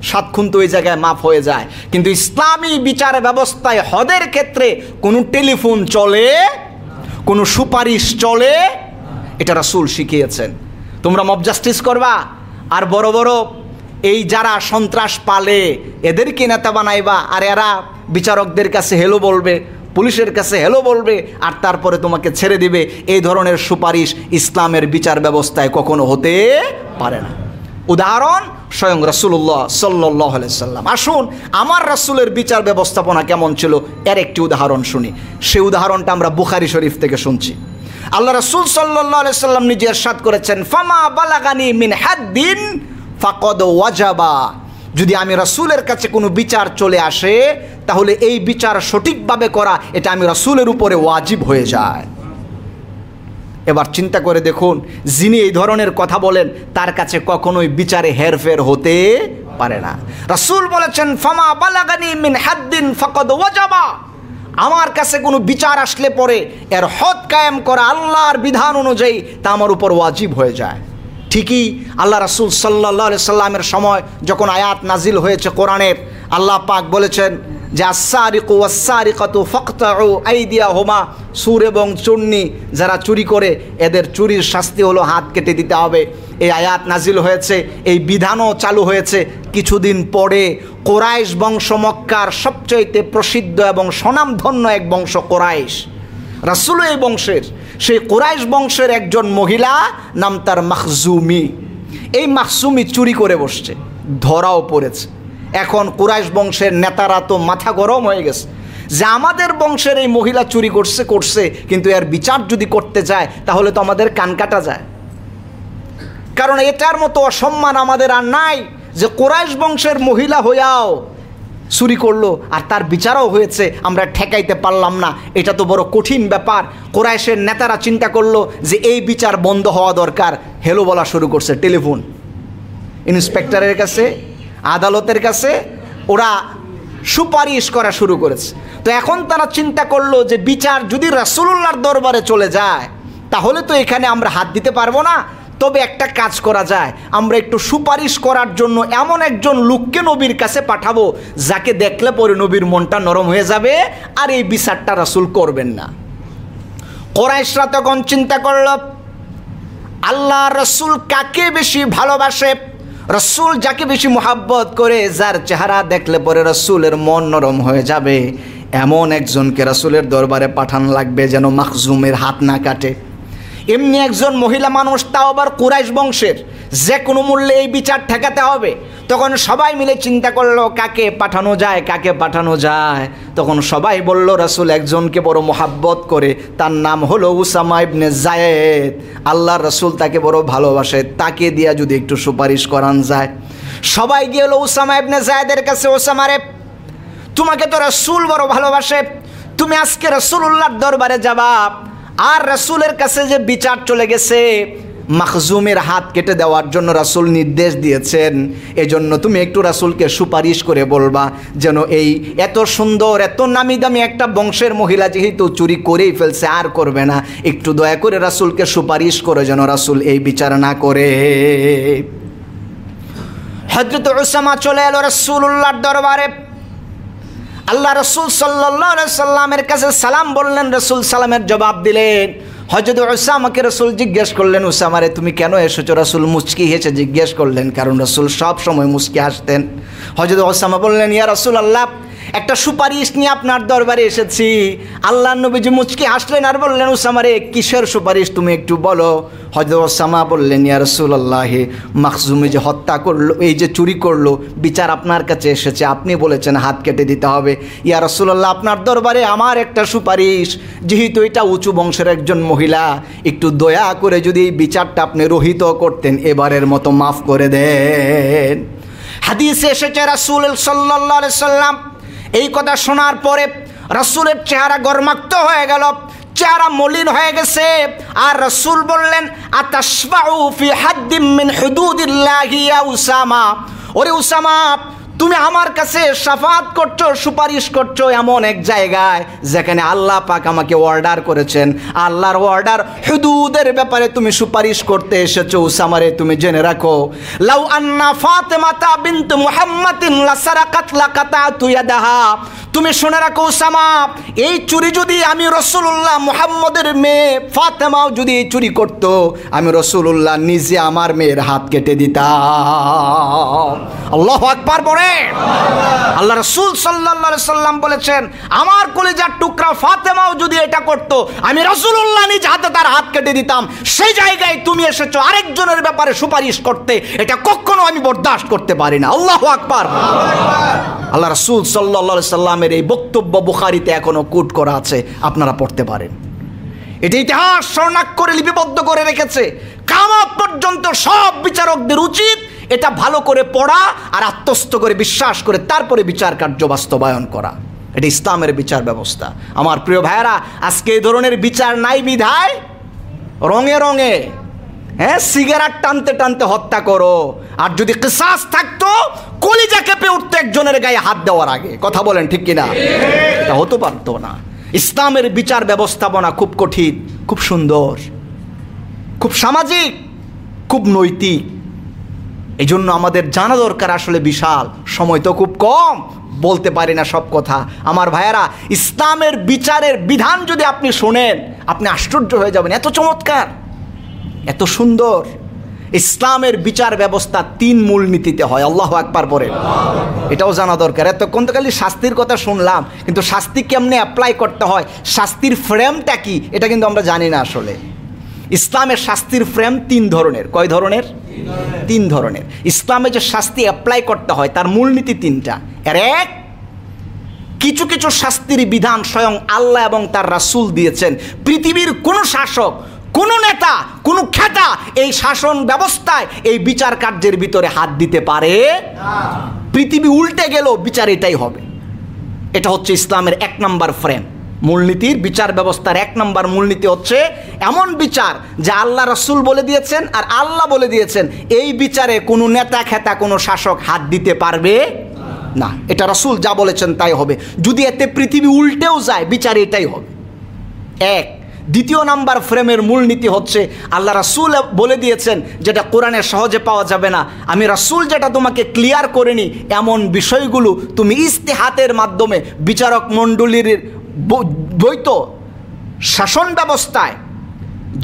7 খুন তো ওই জায়গায় মাফ হয়ে যায়। কিন্তু ইসলামী বিচার ব্যবস্থায় হদের ক্ষেত্রে কোনো টেলিফোন চলে, কোনো সুপারিশ চলে, এটা রাসূল শিখিয়েছেন। তোমরা মব জাস্টিস করবা, আর বড় বড় এই যারা সন্ত্রাস পালে এদেরকে নেতা বানাইবা, আর এরা বিচারকদের কাছে হেলো বলবে, পুলিশের কাছে হেলো বলবে, আর তারপরে তোমাকে ছেড়ে দিবে। এই ধরনের সুপারিশ ইসলামের বিচার ব্যবস্থায় কখনো হতে পারে না। উদাহরণ স্বয়ং রাসূলুল্লাহ সাল্লাল্লাহু আলাইহি সাল্লাম। আসুন, আমার রাসূলের বিচার ব্যবস্থাপনা কেমন ছিল এর একটি উদাহরণ শুনি। সেই উদাহরণটা আমরা বুখারী শরীফ থেকে শুনছি। আল্লাহ রাসূল সাল্লাল্লাহু আলাইহি সাল্লাম নিজে ইরশাদ করেছেন, ফামা বালাগানি মিন হাদ্দিন ফাকাদ ওয়াজাবা, যদি আমি রাসূলের কাছে কোনো বিচার চলে আসে, তাহলে এই বিচার সঠিকভাবে করা এটা আমি রাসূলের উপরে ওয়াজিব হয়ে যায়। এবার চিন্তা করে দেখুন, যিনি এই ধরনের কথা বলেন তার কাছে কখনোই বিচারে হেরফের হতে পারে না। রাসূল বলেছেন, ফামা বালাগানি মিন হাদ্দিন ফাকাদ ওয়াজাবা, আমার কাছে কোনো বিচার আসলে পরে এর হদ কায়েম করা আল্লাহর বিধান অনুযায়ী তা আমার উপর ওয়াজিব হয়ে যায়। ঠিকই আল্লাহ রাসূল সাল্লাল্লাহু আলাইহি সাল্লামের সময় যখন আয়াত নাজিল হয়েছে কোরআনের, আল্লাহ পাক বলেছেন যে আস-সারিকু ওয়াস-সারিকাতু ফাকতাউ আইদিয়াহুমা, চোর এবং চোরনি যারা চুরি করে এদের চুরির শাস্তি হলো হাত কেটে দিতে হবে। এই আয়াত নাজিল হয়েছে, এই বিধানও চালু হয়েছে কিছুদিন পরে। কোরাইশ বংশ মক্কার সবচাইতে প্রসিদ্ধ এবং স্বনামধন্য এক বংশ কোরাইশ, রাসূল এই বংশের। সেই কোরাইশ বংশের একজন মহিলা, নাম তার মাখজুমি। এই মাখজুমি চুরি করে বসছে, ধরাও পড়েছে। এখন কুরাইশ বংশের নেতারা তো মাথা গরম হয়ে গেছে যে আমাদের বংশের এই মহিলা চুরি করছে, কিন্তু এর বিচার যদি করতে যায় তাহলে তো আমাদের কান কাটা যায়। কারণ এটার মতো অসম্মান আমাদের আর নাই যে কুরাইশ বংশের মহিলা হইয়াও চুরি করলো আর তার বিচারও হয়েছে, আমরা ঠেকাইতে পারলাম না। এটা তো বড় কঠিন ব্যাপার। কুরাইশের নেতারা চিন্তা করলো যে এই বিচার বন্ধ হওয়া দরকার। হেলো বলা শুরু করছে, টেলিফোন, ইন্সপেক্টরের কাছে, আদালতের কাছে ওরা সুপারিশ করা শুরু করেছে। তো এখন তারা চিন্তা করলো যে বিচার যদি রাসূলুল্লাহর দরবারে চলে যায় তাহলে তো এখানে আমরা হাত দিতে পারবো না। তবে একটা কাজ করা যায়, আমরা একটু সুপারিশ করার জন্য এমন একজন লোককে নবীর কাছে পাঠাবো যাকে দেখলে পরে নবীর মনটা নরম হয়ে যাবে আর এই বিচারটা রাসূল করবেন না। কুরাইশরা তখন চিন্তা করল, আল্লাহ রাসূল কাকে বেশি ভালোবাসে, রাসূল যাকে বেশি মোহাব্বত করে, যার চেহারা দেখলে পরে রাসূলের মন নরম হয়ে যাবে, এমন একজনকে রাসূলের দরবারে পাঠান লাগবে যেন মাখজুমের হাত না কাটে। এমনি একজন মহিলা মানুষ, তাও আবার কুরাইশ বংশের, যে কোনো মূল্যে এই বিচার ঠেকাতে হবে। তখন সবাই মিলে চিন্তা করলো কাকে পাঠানো যায়, কাকে পাঠানো যায়। তখন সবাই বলল রাসূল একজনকে বড় মোহাব্বত করে, তার নাম হলো উসামা ইবনে যায়েদ। আল্লাহর রাসূল তাকে বড় ভালোবাসে, তাকে দিয়া যদি একটু সুপারিশ করান যায়। সবাই গেল উসামা ইবনে যায়েদের কাছে। ওসামা রে, তোমাকে তো রাসূল বড় ভালোবাসে, তুমি আজকে রাসূলুল্লাহর দরবারে যাবা। আর রাসূলের কাছে যে বিচার চলে গেছে, মাখজুমের হাত কেটে দেওয়ার জন্য রাসূল নির্দেশ দিয়েছেন, এজন্য তুমি একটু রাসূলকে সুপারিশ করে বলবা যেন এই এত সুন্দর এত নামি দামি একটা বংশের মহিলা যেহেতু চুরি করেই ফেলছে, আর করবে না, একটু দয়া করে রাসূলকে সুপারিশ করে যেন রাসূল এই বিচার না করে। হযরত উসামা চলে এলো রাসূলুল্লাহর দরবারে। আল্লাহ রাসূল সাল্লাল্লাহু আলাইহি সাল্লামের কাছে সালাম বললেন, রাসূল সালামের জবাব দিলেন। হযরত উসামাকে রাসূল জিজ্ঞেস করলেন, উসামা রে তুমি কেন এসেছো? রাসূল মুচকি হেসে জিজ্ঞেস করলেন, কারণ রাসূল সব সময় মুচকি হাসতেন। হযরত উসামা বললেন, ইয়া রাসূলুল্লাহ, একটা সুপারিশ নিয়ে আপনার দরবারে এসেছি। আল্লাহর নবীজি মুচকি হাসলেন আর বললেন, উসামা রে কিসের সুপারিশ তুমি একটু বলো। হযরত উসামা বললেন, ইয়া রাসূলুল্লাহ, মাখজুমে যে হত্যা করলো, এই যে চুরি করলো, বিচার আপনার কাছে এসেছে, আপনি বলেছেন হাত কেটে দিতে হবে। ইয়া রাসূলুল্লাহ, আপনার দরবারে আমার একটা সুপারিশ, যেহেতু এটা উঁচু বংশের একজন মহিলা, একটু দয়া করে যদি এই বিচারটা আপনি রহিত করতেন, এবারের মতো মাফ করে দেন। হাদিসে এসেছে রাসূল সাল্লাল্লাহু আলাইহি সাল্লাম এই কথা শোনার পরে রাসূলের চেহারা গরমাক্ত হয়ে গেল, চেহারা মলিন হয়ে গেছে। আর রাসূল বললেন, আতাশফাউ ফি হাদ্দিম মিন হুদুদিল্লাহি ইয়া উসামা, ওরে উসামা, তুমি আমার কাছে শাফাত করছো, সুপারিশ করছো এমন এক জায়গায় যেখানে আল্লাহ পাক আমাকে অর্ডার করেছেন, আল্লাহর অর্ডার হুদুদের ব্যাপারে তুমি সুপারিশ করতে এসেছো। উসামারে তুমি জেনে রাখো, লাউ আন্না ফাতেমাতা বিনত মুহাম্মাদিন লাসারাকাত লাকাতাতু ইয়াদাহা, তুমি শুনে রাখো উসামা, এই চুরি যদি আমি রাসূলুল্লাহ মুহাম্মদের মেয়ে ফাতেমাও যদি এই চুরি করত, আমি রাসূলুল্লাহ নিজে আমার মেয়ের হাত কেটে দিতাম। আল্লাহু আকবার বলে। আল্লাহ রাসূল সাল্লাল্লাহু আলাইহি সাল্লাম বলেছেন, আমার কলিজার টুকরা ফাতেমাও যদি এটা করত, আমি রাসূলুল্লাহ নিজ হাতে তার হাত কেটে দিতাম। সেই জায়গায় তুমি এসেছো আরেকজনের ব্যাপারে সুপারিশ করতে, এটা কখনো আমি বরদাস্ত করতে পারি না। আল্লাহু আকবার। আল্লাহ রাসূল সাল্লাল্লাহু আলাইহি সাল্লামের এই বক্তব্য বুখারীতে এখনো কোট করা আছে, আপনারা পড়তে পারেন। এটা ইতিহাস স্বর্ণাক্ষরে লিপিবদ্ধ করে রেখেছে। কিয়ামত পর্যন্ত সব বিচারকদের উচিত এটা ভালো করে পড়া আর আত্মস্থ করে বিশ্বাস করে তারপরে বিচার কার্য বাস্তবায়ন করা। এটা ইসলামের বিচার ব্যবস্থা। আমার প্রিয় ভাইয়েরা, আজকে এই ধরনের বিচার নাই বিধায় রঙে রঙে সিগারেট টানতে টানতে হত্যা করো। আর যদি কিসাস থাকতো, কলিজা কেঁপে উঠতো একজনের গায়ে হাত দেওয়ার আগে। কথা বলেন ঠিক কিনা? এটা হতে পারতো না। ইসলামের বিচার ব্যবস্থাপনা খুব কঠিন, খুব সুন্দর, খুব সামাজিক, খুব নৈতিক। এই জন্য আমাদের জানা দরকার আসলে বিশাল। সময় তো খুব কম, বলতে পারি না সব কথা। আমার ভাইয়েরা, ইসলামের বিচারের বিধান যদি আপনি শোনেন, আপনি আশ্চর্য হয়ে যাবেন, এত চমৎকার, এত সুন্দর। ইসলামের বিচার ব্যবস্থা 3 মূলনীতিতে হয়। আল্লাহু আকবার বলেন। এটাও জানা দরকার। এতক্ষণ তো খালি শাস্তির কথা শুনলাম, কিন্তু শাস্তি কেমনে অ্যাপ্লাই করতে হয়, শাস্তির ফ্রেমটা কি, এটা কিন্তু আমরা জানি না আসলে। ইসলামের শাস্তির ফ্রেম 3 ধরনের। কয় ধরনের? 3 ধরনের। ইসলামে যে শাস্তি অ্যাপ্লাই করতে হয় তার মূলনীতি 3টা। এর এক, কিছু কিছু শাস্তির বিধান স্বয়ং আল্লাহ এবং তার রাসূল দিয়েছেন। পৃথিবীর কোনো শাসক, কোনো নেতা, কোনো খেতা এই শাসন ব্যবস্থায়, এই বিচার কার্যের ভিতরে হাত দিতে পারে না। পৃথিবী উল্টে গেল, বিচার এটাই হবে। এটা হচ্ছে ইসলামের 1 নম্বর ফ্রেম। মূলনীতির বিচার ব্যবস্থার 1 নম্বর মূলনীতি হচ্ছে এমন বিচার যা আল্লাহ রাসূল বলে দিয়েছেন আর আল্লাহ বলে দিয়েছেন, এই বিচারে কোনো নেতা খেতা, কোনো শাসক হাত দিতে পারবে না। এটা রাসূল যা বলেছেন তাই হবে। যদি এতে পৃথিবী উল্টেও যায়, বিচার এটাই হবে। 1। দ্বিতীয় নাম্বার ফ্রেমের মূলনীতি হচ্ছে আল্লাহ রাসূল বলে দিয়েছেন যেটা কোরআনে সহজে পাওয়া যাবে না, আমি রাসূল যেটা তোমাকে ক্লিয়ার করে নি, এমন বিষয়গুলো তুমি ইস্তেহাতের মাধ্যমে বিচারক মণ্ডলীর বৈত শাসন ব্যবস্থায়,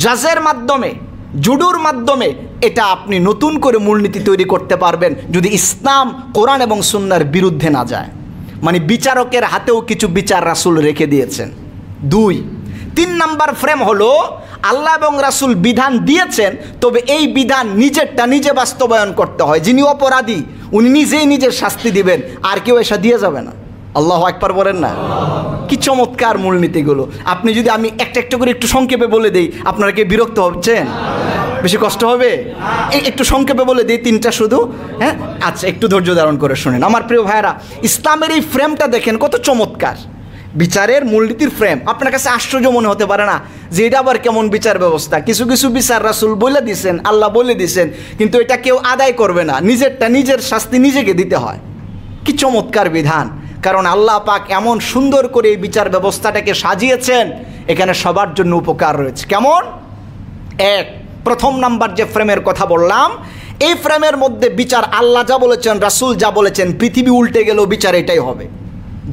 জাজের মাধ্যমে, জুডুর মাধ্যমে এটা আপনি নতুন করে মূলনীতি তৈরি করতে পারবেন, যদি ইসলাম, কোরআন এবং সুন্নাহর বিরুদ্ধে না যায়। মানে বিচারকের হাতেও কিছু বিচার রাসূল রেখে দিয়েছেন। 2। 3 নাম্বার ফ্রেম হলো আল্লাহ এবং রাসূল বিধান দিয়েছেন, তবে এই বিধান নিজেরটা নিজে বাস্তবায়ন করতে হয়। যিনি অপরাধী উনি নিজেই নিজের শাস্তি দিবেন, আর কেউ এসে দিয়ে যাবে না। আল্লাহু আকবার বলেন না? কি চমৎকার মূলনীতিগুলো! আপনি যদি আমি একটা একটা করে একটু সংক্ষেপে বলে দেই, আপনারা কি বিরক্ত হচ্ছেন? বেশি কষ্ট হবে? একটু সংক্ষেপে বলে দিই 3টা শুধু, হ্যাঁ? আচ্ছা, একটু ধৈর্য ধারণ করে শুনেন। আমার প্রিয় ভাইয়েরা, ইসলামের এই ফ্রেমটা দেখেন কত চমৎকার। বিচারের মূলনীতির ফ্রেম। আপনার কাছে আশ্চর্য মনে হতে পারে না যে এটা আবার কেমন বিচার ব্যবস্থা? কিছু কিছু বিচার রাসূল বলে দিয়েছেন, আল্লাহ বলে দিয়েছেন, কিন্তু এটা কেউ আদায় করবে না। নিজেরটা নিজের শাস্তি নিজেকে দিতে হয়। কি চমৎকার বিধান! কারণ আল্লাহ পাক এমন সুন্দর করে এই বিচার ব্যবস্থাটাকে সাজিয়েছেন, এখানে সবার জন্য উপকার রয়েছে। কেমন? প্রথম নাম্বার যে ফ্রেমের কথা বললাম, এই ফ্রেমের মধ্যে বিচার আল্লাহ যা বলেছেন, রাসূল যা বলেছেন, পৃথিবী উল্টে গেলেও বিচার এটাই হবে।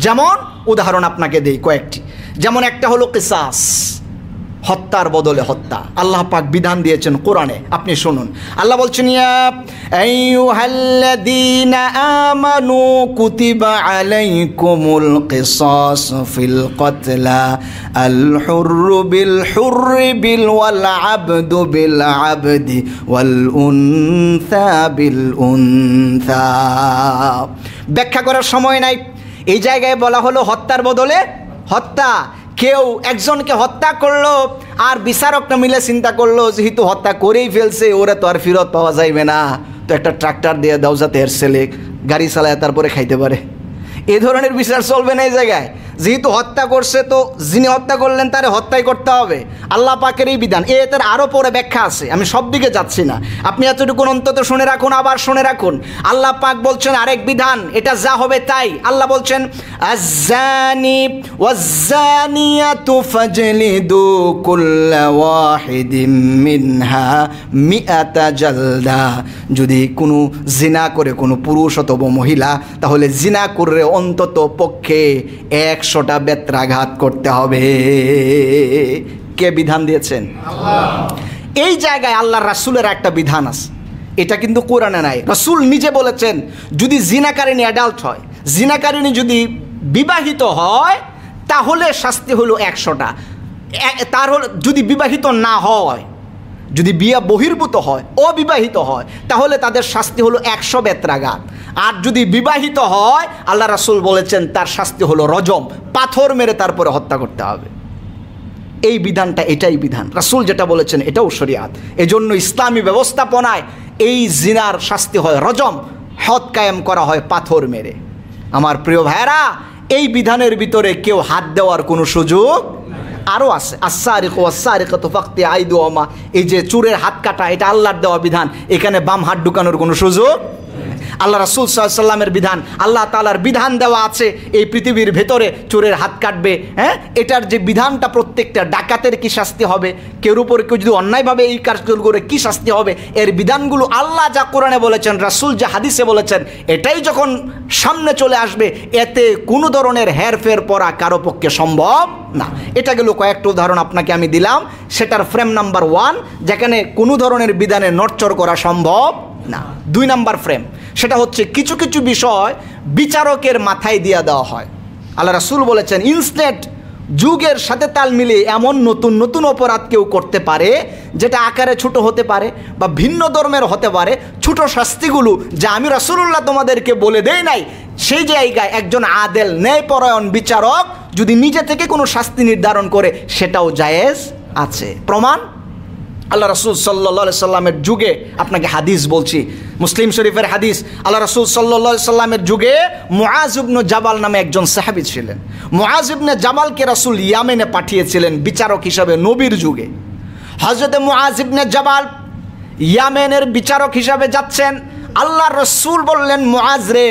যেমন উদাহরণ আপনাকে দেই কয়েকটি। যেমন একটা হলো কিসাস, হত্যার বদলে হত্যা। আল্লাহ পাক বিধান দিয়েছেন কোরআনে, আপনি শুনুন। আল্লাহ বলছেন, ইয়া আইয়ুহাল্লাযীনা আমানু কুতিবা আলাইকুমুল কিসাস ফিল কতলা আল হুররু বিল হুররি বিল ওয়াল আবদু বিল আবদি ওয়াল উনসা বিল উনসা। ব্যাখ্যা করার সময় নাই। এই জায়গায় বলা হলো হত্যার বদলে হত্যা। কেউ একজনকে হত্যা করলো, আর বিচারকরা মিলে চিন্তা করলো যেহেতু হত্যা করেই ফেলছে, ওরা তো আর ফেরত পাওয়া যাইবে না, তো একটা ট্রাক্টর দিয়ে দাও যাতে এর ছেলে গাড়ি চালায় তারপরে খাইতে পারে। এ ধরনের বিচার চলবে না এই জায়গায়। যেহেতু হত্যা করছে, তো যিনি হত্যা করলেন তারে হত্যাই করতে হবে। আল্লাহ পাকের এই বিধান। এটার আরও পরে ব্যাখ্যা আছে, আমি সব দিকে যাচ্ছি না, আপনি এতটুকুন অন্তত শুনে রাখুন, আবার শুনে রাখুন। আল্লাহ পাক বলছেন আরেক বিধান, এটা যা হবে তাই। আল্লাহ বলছেন, আয-যানি ওয়াজ-যানিয়াতু ফাজলিদু কুল্লা ওয়াহিদিম মিনহা মিআতা জালদা। যদি কোনো জিনা করে কোনো পুরুষ অথবা মহিলা, তাহলে জিনা করে অন্তত পক্ষে 100টা বেত্রাঘাত করতে হবে। কে বিধান দিয়েছেন? আল্লাহ। এই জায়গায় আল্লাহর রাসূলের একটা বিধান আছে, এটা কিন্তু কোরআনে নাই। রাসূল নিজে বলেছেন, যদি জিনাকারিনী অ্যাডাল্ট হয়, জিনাকারিনী যদি বিবাহিত হয়, তাহলে শাস্তি হলো 100টা। তার হল যদি বিবাহিত না হয়, যদি বিয়ে বহির্ভূত হয়, অবিবাহিত হয়, তাহলে তাদের শাস্তি হলো 100 বেত্রাঘাত। আর যদি বিবাহিত হয়, আল্লাহ রাসূল বলেছেন তার শাস্তি হলো রজম, পাথর মেরে তারপরে হত্যা করতে হবে। এই বিধানটা, এটাই বিধান। রাসূল যেটা বলেছেন এটাও শরিয়াত। এজন্য ইসলামী ব্যবস্থাপনায় এই জিনার শাস্তি হয় রজম, হদ কায়েম করা হয় পাথর মেরে। আমার প্রিয় ভাইরা, এই বিধানের ভিতরে কেউ হাত দেওয়ার কোনো সুযোগ আরও আছে। আস-সারিকু ওয়াস-সারিকাতু ফাকতু আইদিয়াহুমা, এই যে চোরের হাত কাটা, এটা আল্লাহর দেওয়া বিধান। এখানে বাম হাত ঢুকানোর কোনো সুযোগ। আল্লাহ রাসূল সাল্লাল্লাহু আলাইহি সাল্লামের বিধান, আল্লাহ তাআলার বিধান দেওয়া আছে এই পৃথিবীর ভেতরে চোরের হাত কাটবে। হ্যাঁ, এটার যে বিধানটা, প্রত্যেকটা ডাকাতের কি শাস্তি হবে, কেউ উপর কেউ যদি অন্যায়ভাবে এই কাজগুলো করে কি শাস্তি হবে, এর বিধানগুলো আল্লাহ যা কোরআনে বলেছেন, রাসূল যা হাদিসে বলেছেন, এটাই যখন সামনে চলে আসবে, এতে কোনো ধরনের হেরফের পড়া কারো পক্ষে সম্ভব না। এটা গেল কয়েকটা উদাহরণ আপনাকে আমি দিলাম। সেটার ফ্রেম নাম্বার 1, যেখানে কোনো ধরনের বিধানে নড়চড় করা সম্ভব না। 2 নাম্বার ফ্রেম, সেটা হচ্ছে কিছু কিছু বিষয় বিচারকের মাথায় দিয়ে দেওয়া হয়। আল্লাহ রাসূল বলেছেন, ইনস্ট্যান্ট যুগের সাথে তাল মিলিয়ে এমন নতুন নতুন অপরাধ কেউ করতে পারে, যেটা আকারে ছোট হতে পারে বা ভিন্ন ধর্মের হতে পারে। ছোট শাস্তিগুলো যা আমি রাসূলুল্লাহ তোমাদেরকে বলে দেই নাই, সেই জায়গায় একজন আদেল ন্যায়পরায়ণ বিচারক যদি নিজে থেকে কোনো শাস্তি নির্ধারণ করে, সেটাও জায়েজ আছে। প্রমাণ আল্লাহ রাসূল সাল্লাল্লাহু আলাইহি সাল্লামের যুগে, আপনাকে হাদিস বলছি, মুসলিম শরীফের হাদিস। আল্লাহ রাসূল সাল্লাল্লাহু আলাইহি সাল্লামের যুগে মুআজ ইবনে জাবাল নামে একজন সাহাবী ছিলেন। মুআজ ইবনে জাবালকে রাসূল ইয়ামেনে পাঠিয়েছিলেন বিচারক হিসাবে নবীর যুগে। হযরত মুআজ ইবনে জাবাল ইয়ামেনের বিচারক হিসাবে যাচ্ছেন। আল্লাহ রাসূল বললেন, মুআজ রে,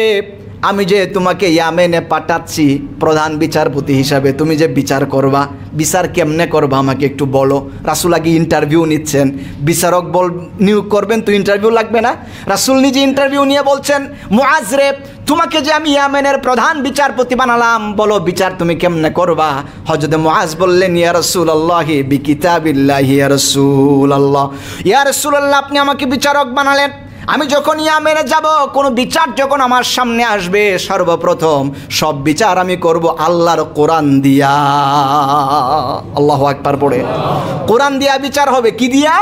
আমি যে তোমাকে ইয়ামেনে পাঠাচ্ছি প্রধান বিচারপতি হিসাবে, তুমি যে বিচার করবা, বিচার কেমনে করবা আমাকে একটু বলো। রাসূল আগে ইন্টারভিউ নিচ্ছেন, বিচারক নিয়োগ করবেন তো ইন্টারভিউ লাগবে না? রাসূল নিজে ইন্টারভিউ নিয়ে বলছেন, মুআজ রে, তোমাকে যে আমি ইয়ামেনের প্রধান বিচারপতি বানালাম, বলো বিচার তুমি কেমনে করবা। হযরত মুআজ বললেন, ইয়া রাসূলুল্লাহি বিকিতাবিল্লাহি, ইয়া রাসূলুল্লাহ, ইয়া রাসূলুল্লাহ, আপনি আমাকে বিচারক বানালেন, আমি যখন ইয়ামেনে যাব, কোনো বিচার যখন আমার সামনে আসবে, সর্বপ্রথম সব বিচার আমি করব আল্লাহর কোরআন দিয়া। আল্লাহু আকবার পড়ে কোরআন দিয়া বিচার হবে। কি দিয়া?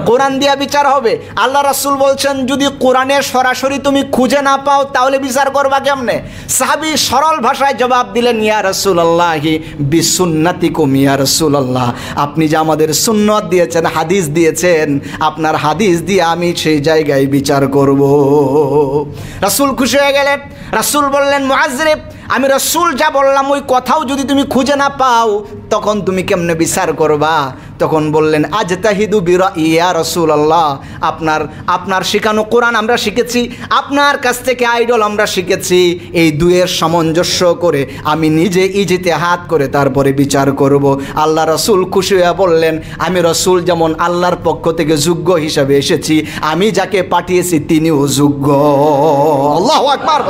কোরআন দিয়া বিচার হবে। আল্লাহ রাসূল বলছেন, যদি কোরআনে সরাসরি তুমি খুঁজে না পাও তাহলে বিচার করবা কেমনে? সাহাবী সরল ভাষায় জবাব দিলেন, ইয়া রাসূলুল্লাহি বিসুন্নাতিকুম, ইয়া রাসূলুল্লাহ, আপনি যে আমাদের সুন্নাত দিয়েছেন, হাদিস দিয়েছেন, আপনার হাদিস দিয়ে আমি সেই জায়গায় বিচার করব। রাসূল খুশি হয়ে গেলেন। রাসূল বললেন, মুআজ্জিব, আমি রাসূল যা বললাম ওই কথাও যদি তুমি খুঁজে না পাও তখন তুমি কেমনে বিচার করবা? তখন বললেন, আজতাহিদু বিরাই ইয়া রাসূলুল্লাহ, আপনার শেখানো কোরআন আমরা শিখেছি, আপনার কাছ থেকে আইডল আমরা শিখেছি, এই দুয়ের সামঞ্জস্য করে আমি নিজে ইজতিহাদ করে তারপরে বিচার করব। আল্লাহ রাসূল খুশি হয়ে বললেন, আমি রাসূল যেমন আল্লাহর পক্ষ থেকে যোগ্য হিসাবে এসেছি, আমি যাকে পাঠিয়েছি তিনিও যোগ্য। আল্লাহু আকবার।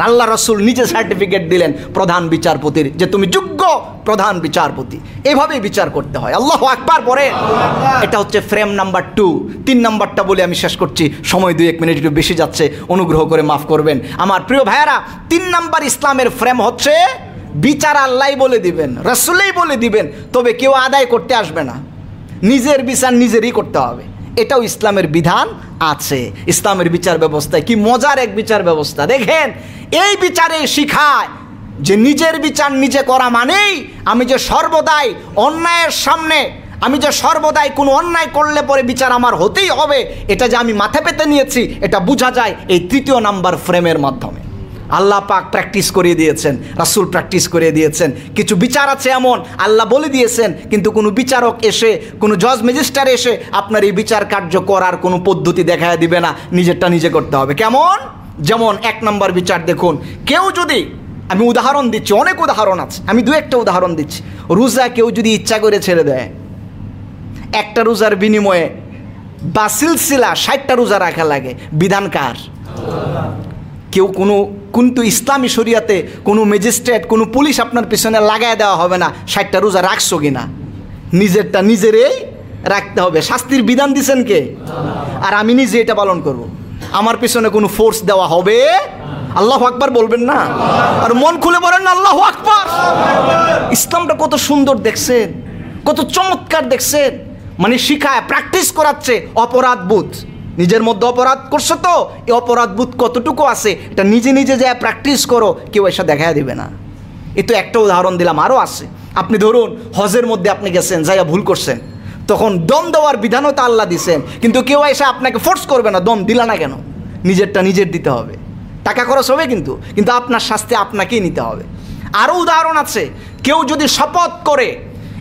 আল্লাহ রাসূল নিজে সার্টিফিকেট দিলেন প্রধান বিচারপতির, যে তুমি যোগ্য প্রধান বিচারপতি। এভাবেই বিচার করতে হয়। আল্লাহু আকবার পরে। এটা হচ্ছে ফ্রেম নাম্বার 2। 3 নাম্বারটা বলে আমি শেষ করছি, সময় 2-1 মিনিট একটু বেশি যাচ্ছে, অনুগ্রহ করে মাফ করবেন আমার প্রিয় ভাইয়েরা। 3 নাম্বার ইসলামের ফ্রেম হচ্ছে বিচার আল্লাহই বলে দিবেন, রাসূলই বলে দিবেন, তবে কেউ আদায় করতে আসবে না, নিজের বিচার নিজেরই করতে হবে। এটাও ইসলামের বিধান আছে। ইসলামের বিচার ব্যবস্থায় কি মজার এক বিচার ব্যবস্থা দেখেন। এই বিচারে শিখায় যে নিজের বিচার নিজে করা মানেই আমি যে সর্বদাই অন্যায়ের সামনে, আমি যে সর্বদাই কোনো অন্যায় করলে পরে বিচার আমার হতেই হবে, এটা যে আমি মাথা পেতে নিয়েছি, এটা বোঝা যায় এই 3 নাম্বার ফ্রেমের মাধ্যমে। আল্লাহ পাক প্র্যাকটিস করিয়ে দিয়েছেন, রাসূল প্র্যাকটিস করিয়ে দিয়েছেন। কিছু বিচার আছে এমন আল্লাহ বলে দিয়েছেন, কিন্তু কোনো বিচারক এসে, কোনো জজ ম্যাজিস্ট্রেট এসে আপনার এই বিচার কার্য করার কোনো পদ্ধতি দেখায় দিবে না, নিজেরটা নিজে করতে হবে। কেমন? যেমন 1 নম্বর বিচার দেখুন, কেউ যদি, আমি উদাহরণ দিচ্ছি, অনেক উদাহরণ আছে, আমি 2-1টা উদাহরণ দিচ্ছি। রোজা কেউ যদি ইচ্ছা করে ছেড়ে দেয়, একটা রোজার বিনিময়ে বা সিলসিলা 60টা রোজা রাখা লাগে, বিধান কার? কেউ কিন্তু ইসলামী শরিয়াতে কোনো ম্যাজিস্ট্রেট, কোনো পুলিশ আপনার পিছনে লাগায় দেওয়া হবে না 60টা রোজা রাখছো কিনা, নিজেরটা নিজেরই রাখতে হবে। শাস্তির বিধান দিছেন কে? আর আমি নিজে এটা পালন করব, আমার পিছনে কোনো ফোর্স দেওয়া হবে? আল্লাহু আকবার বলবেন না? আর মন খুলে বলেন না আল্লাহু আকবার। ইসলামটা কত সুন্দর দেখছেন, কত চমৎকার দেখছেন, মানে শিখায়, প্র্যাকটিস করাচ্ছে অপরাধ বোধ। নিজের মধ্যে অপরাধ করছো তো, এই অপরাধ বোধ কতটুকু আছে এটা নিজে নিজে যা প্র্যাকটিস করো, কেউ এসে দেখা দিবে না। এ তো একটা উদাহরণ দিলাম, আরও আছে। আপনি ধরুন হজের মধ্যে আপনি গেছেন, যাইয়া ভুল করছেন, তখন দম দেওয়ার বিধানও তো আল্লাহ দিছেন, কিন্তু কেউ এসে আপনাকে ফোর্স করবে না, দম দিলা না কেন, নিজেরটা নিজের দিতে হবে। টাকা খরচ হবে কিন্তু আপনার শাস্তি আপনাকেই নিতে হবে। আরও উদাহরণ আছে, কেউ যদি শপথ করে,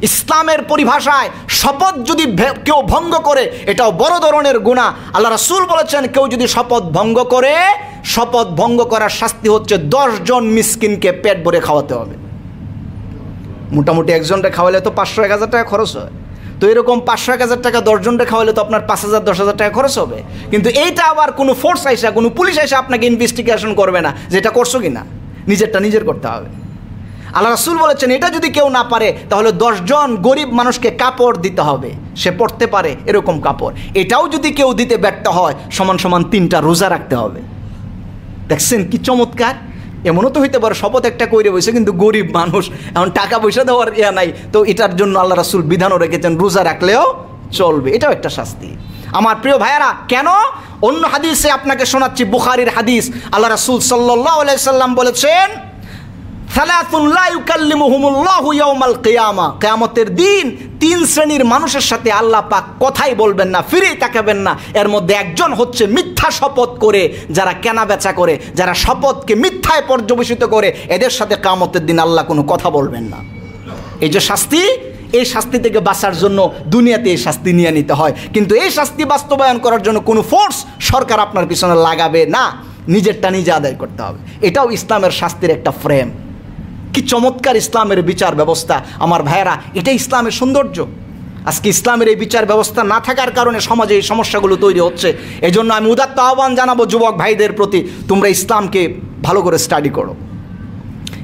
ইসলামের পরিভাষায় শপথ যদি কেউ ভঙ্গ করে, এটাও বড় ধরনের গুনাহ। আল্লাহ রাসূল বলেছেন, কেউ যদি শপথ ভঙ্গ করে, শপথ ভঙ্গ করার শাস্তি হচ্ছে 10 জন মিসকিনকে পেট ভরে খাওয়াতে হবে। মোটামুটি একজনটা খাওয়ালে তো 500-1000 টাকা খরচ হয়, তো এরকম 500-1000 টাকা 10 জনটা খাওয়ালে তো আপনার 5000-10,000 টাকা খরচ হবে। কিন্তু এইটা আবার কোনো ফোর্স আইসা, কোনো পুলিশ আইসা আপনাকে ইনভেস্টিগেশন করবে না যেটা করছো কিনা, নিজেরটা নিজের করতে হবে। আল্লাহ রাসূল বলেছেন, এটা যদি কেউ না পারে তাহলে 10 জন গরিব মানুষকে কাপড় দিতে হবে, সে পড়তে পারে এরকম কাপড়। এটাও যদি কেউ দিতে ব্যর্থ হয়, সমান সমান 3টা রোজা রাখতে হবে। দেখছেন কি চমৎকার। এমনও তো হইতে পারে শপথ একটা কইরে বসে, কিন্তু গরিব মানুষ, এখন টাকা পয়সা দেওয়ার নাই, তো এটার জন্য আল্লাহ রাসূল বিধানও রেখেছেন, রোজা রাখলেও চলবে। এটাও একটা শাস্তি। আমার প্রিয় ভাইয়ারা, কেন? অন্য হাদিসে আপনাকে শোনাচ্ছি, বুখারীর হাদিস। আল্লাহ রাসূল সাল্লাল্লাহু আলাইহি সাল্লাম বলেছেন, সালাতুন লা ইউকাল্লিমুহুমুল্লাহু ইয়াওমাল কিয়ামা, কিয়ামতের দিন 3 শ্রেণীর মানুষের সাথে আল্লাহ পাক কথাই বলবেন না, ফিরে তাকাবেন না। এর মধ্যে একজন হচ্ছে মিথ্যা শপথ করে, যারা কেনা বেচা করে, যারা শপথকে মিথ্যায় পর্যবেসিত করে, এদের সাথে কিয়ামতের দিন আল্লাহ কোনো কথা বলবেন না। এই যে শাস্তি, এই শাস্তি থেকে বাঁচার জন্য দুনিয়াতে এই শাস্তি নিয়ে নিতে হয়, কিন্তু এই শাস্তি বাস্তবায়ন করার জন্য কোনো ফোর্স সরকার আপনার পিছনে লাগাবে না, নিজেরটা নিজে আদায় করতে হবে। এটাও ইসলামের শাস্তির একটা ফ্রেম। কি চমৎকার ইসলামের বিচার ব্যবস্থা আমার ভাইয়েরা, এটাই ইসলামের সৌন্দর্য। আজকে ইসলামের এই বিচার ব্যবস্থা না থাকার কারণে সমাজে এই সমস্যাগুলো তৈরি হচ্ছে। এই জন্য আমি উদাত্ত আহ্বান জানাবো যুবক ভাইদের প্রতি, তোমরা ইসলামকে ভালো করে স্টাডি করো,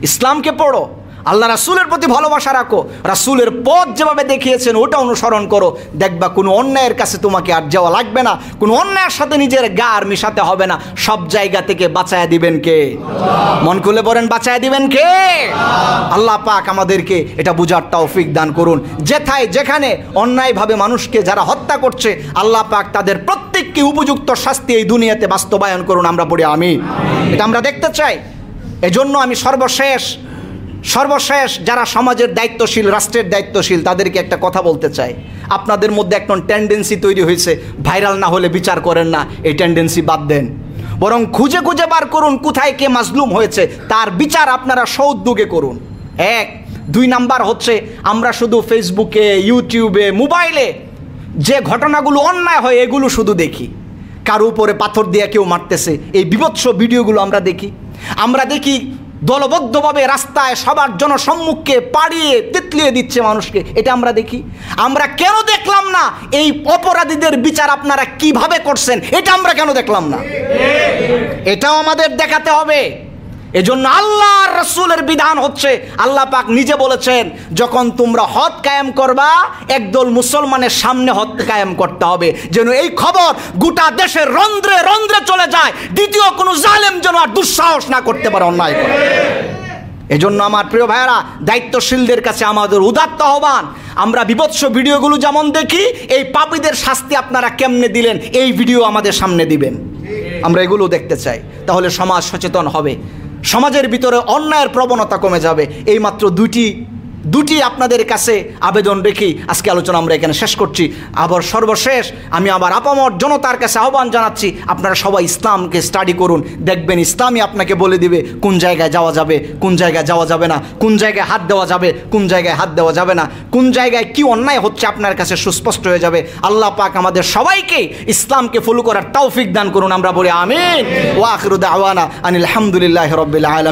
ইসলামকে পড়ো। আল্লাহ রাসূলের প্রতি ভালোবাসা রাখো, রাসূলের পথ যেভাবে দেখিয়েছেন ওটা অনুসরণ করো, দেখবা কোনো অন্যায়ের কাছে তোমাকে আর যাওয়া লাগবে না, কোনো অন্যায়ের সাথে নিজের গা আর মিশাতে হবে না। সব জায়গা থেকে বাঁচায়া দিবেন কে? মন খুলে বলেন, বাঁচায়া দিবেন কে? আল্লাহ পাক আমাদেরকে এটা বুঝার তৌফিক দান করুন। যেথায় যেখানে অন্যায়ভাবে মানুষকে যারা হত্যা করছে, আল্লাহ পাক তাদের প্রত্যেককে উপযুক্ত শাস্তি এই দুনিয়াতে বাস্তবায়ন করুন। আমরা পড়ি আমিন। এটা আমরা দেখতে চাই। এজন্য আমি সর্বশেষ যারা সমাজের দায়িত্বশীল, রাষ্ট্রের দায়িত্বশীল, তাদেরকে একটা কথা বলতে চাই। আপনাদের মধ্যে একটা টেন্ডেন্সি তৈরি হয়েছে, ভাইরাল না হলে বিচার করেন না। এই টেন্ডেন্সি বাদ দেন, বরং খুঁজে খুঁজে বার করুন কোথায় কে মাজলুম হয়েছে, তার বিচার আপনারা সউদ্যোগে করুন। 1, 2 নাম্বার হচ্ছে আমরা শুধু ফেসবুকে, ইউটিউবে, মোবাইলে যে ঘটনাগুলো অন্যায় হয় এগুলো শুধু দেখি। কারো উপরে পাথর দিয়ে কেউ মারতেছে, এই বিভৎস ভিডিওগুলো আমরা দেখি দলবদ্ধভাবে রাস্তায় সবার জনসম্মুখে পাড়িয়ে তিতলিয়ে দিচ্ছে মানুষকে, এটা আমরা দেখি। আমরা কেন দেখলাম না এই অপরাধীদের বিচার আপনারা কিভাবে করছেন, এটা আমরা কেন দেখলাম না? এটাও আমাদের দেখাতে হবে। এজন্য আল্লাহর রাসূলের বিধান হচ্ছে, আল্লাহ পাক নিজে বলেছেন, যখন তোমরা হদ কায়েম করবা একদল মুসলমানের সামনে হদ কায়েম করতে হবে, যেন এই খবর গোটা দেশের রন্ধ্রে রন্ধ্রে চলে যায়, দ্বিতীয় কোনো জালেম যেন আর দুঃসাহস না করতে পারে অন্যায় করে। এজন্য আমার প্রিয় ভাইয়েরা, দায়িত্বশীলদের কাছে আমাদের উদাত্ত আহ্বান, আমরা বিভৎস ভিডিওগুলো যেমন দেখি, এই পাপীদের শাস্তি আপনারা কেমনে দিলেন এই ভিডিও আমাদের সামনে দিবেন। আমরা এগুলো দেখতে চাই, তাহলে সমাজ সচেতন হবে, সমাজের ভিতরে অন্যায়ের প্রবণতা কমে যাবে। এই মাত্র দুটি আপনাদের কাছে আবেদন রেখে আজকে আলোচনা আমরা এখানে শেষ করছি। আবার সর্বশেষ আমি আবার আপামর জনতার কাছে আহ্বান জানাচ্ছি, আপনারা সবাই ইসলামকে স্টাডি করুন, দেখবেন ইসলামই আপনাকে বলে দিবে কোন জায়গায় যাওয়া যাবে, কোন জায়গায় যাওয়া যাবে না, কোন জায়গায় হাত দেওয়া যাবে, কোন জায়গায় হাত দেওয়া যাবে না, কোন জায়গায় কি অন্যায় হচ্ছে আপনার কাছে সুস্পষ্ট হয়ে যাবে। আল্লাহ পাক আমাদের সবাইকে ইসলামকে ফলো করার তৌফিক দান করুন। আমরা বলি আমিন। ওয়া আখিরু দাওয়ানা আনিল হামদুলিল্লাহি রাব্বিল আলামিন।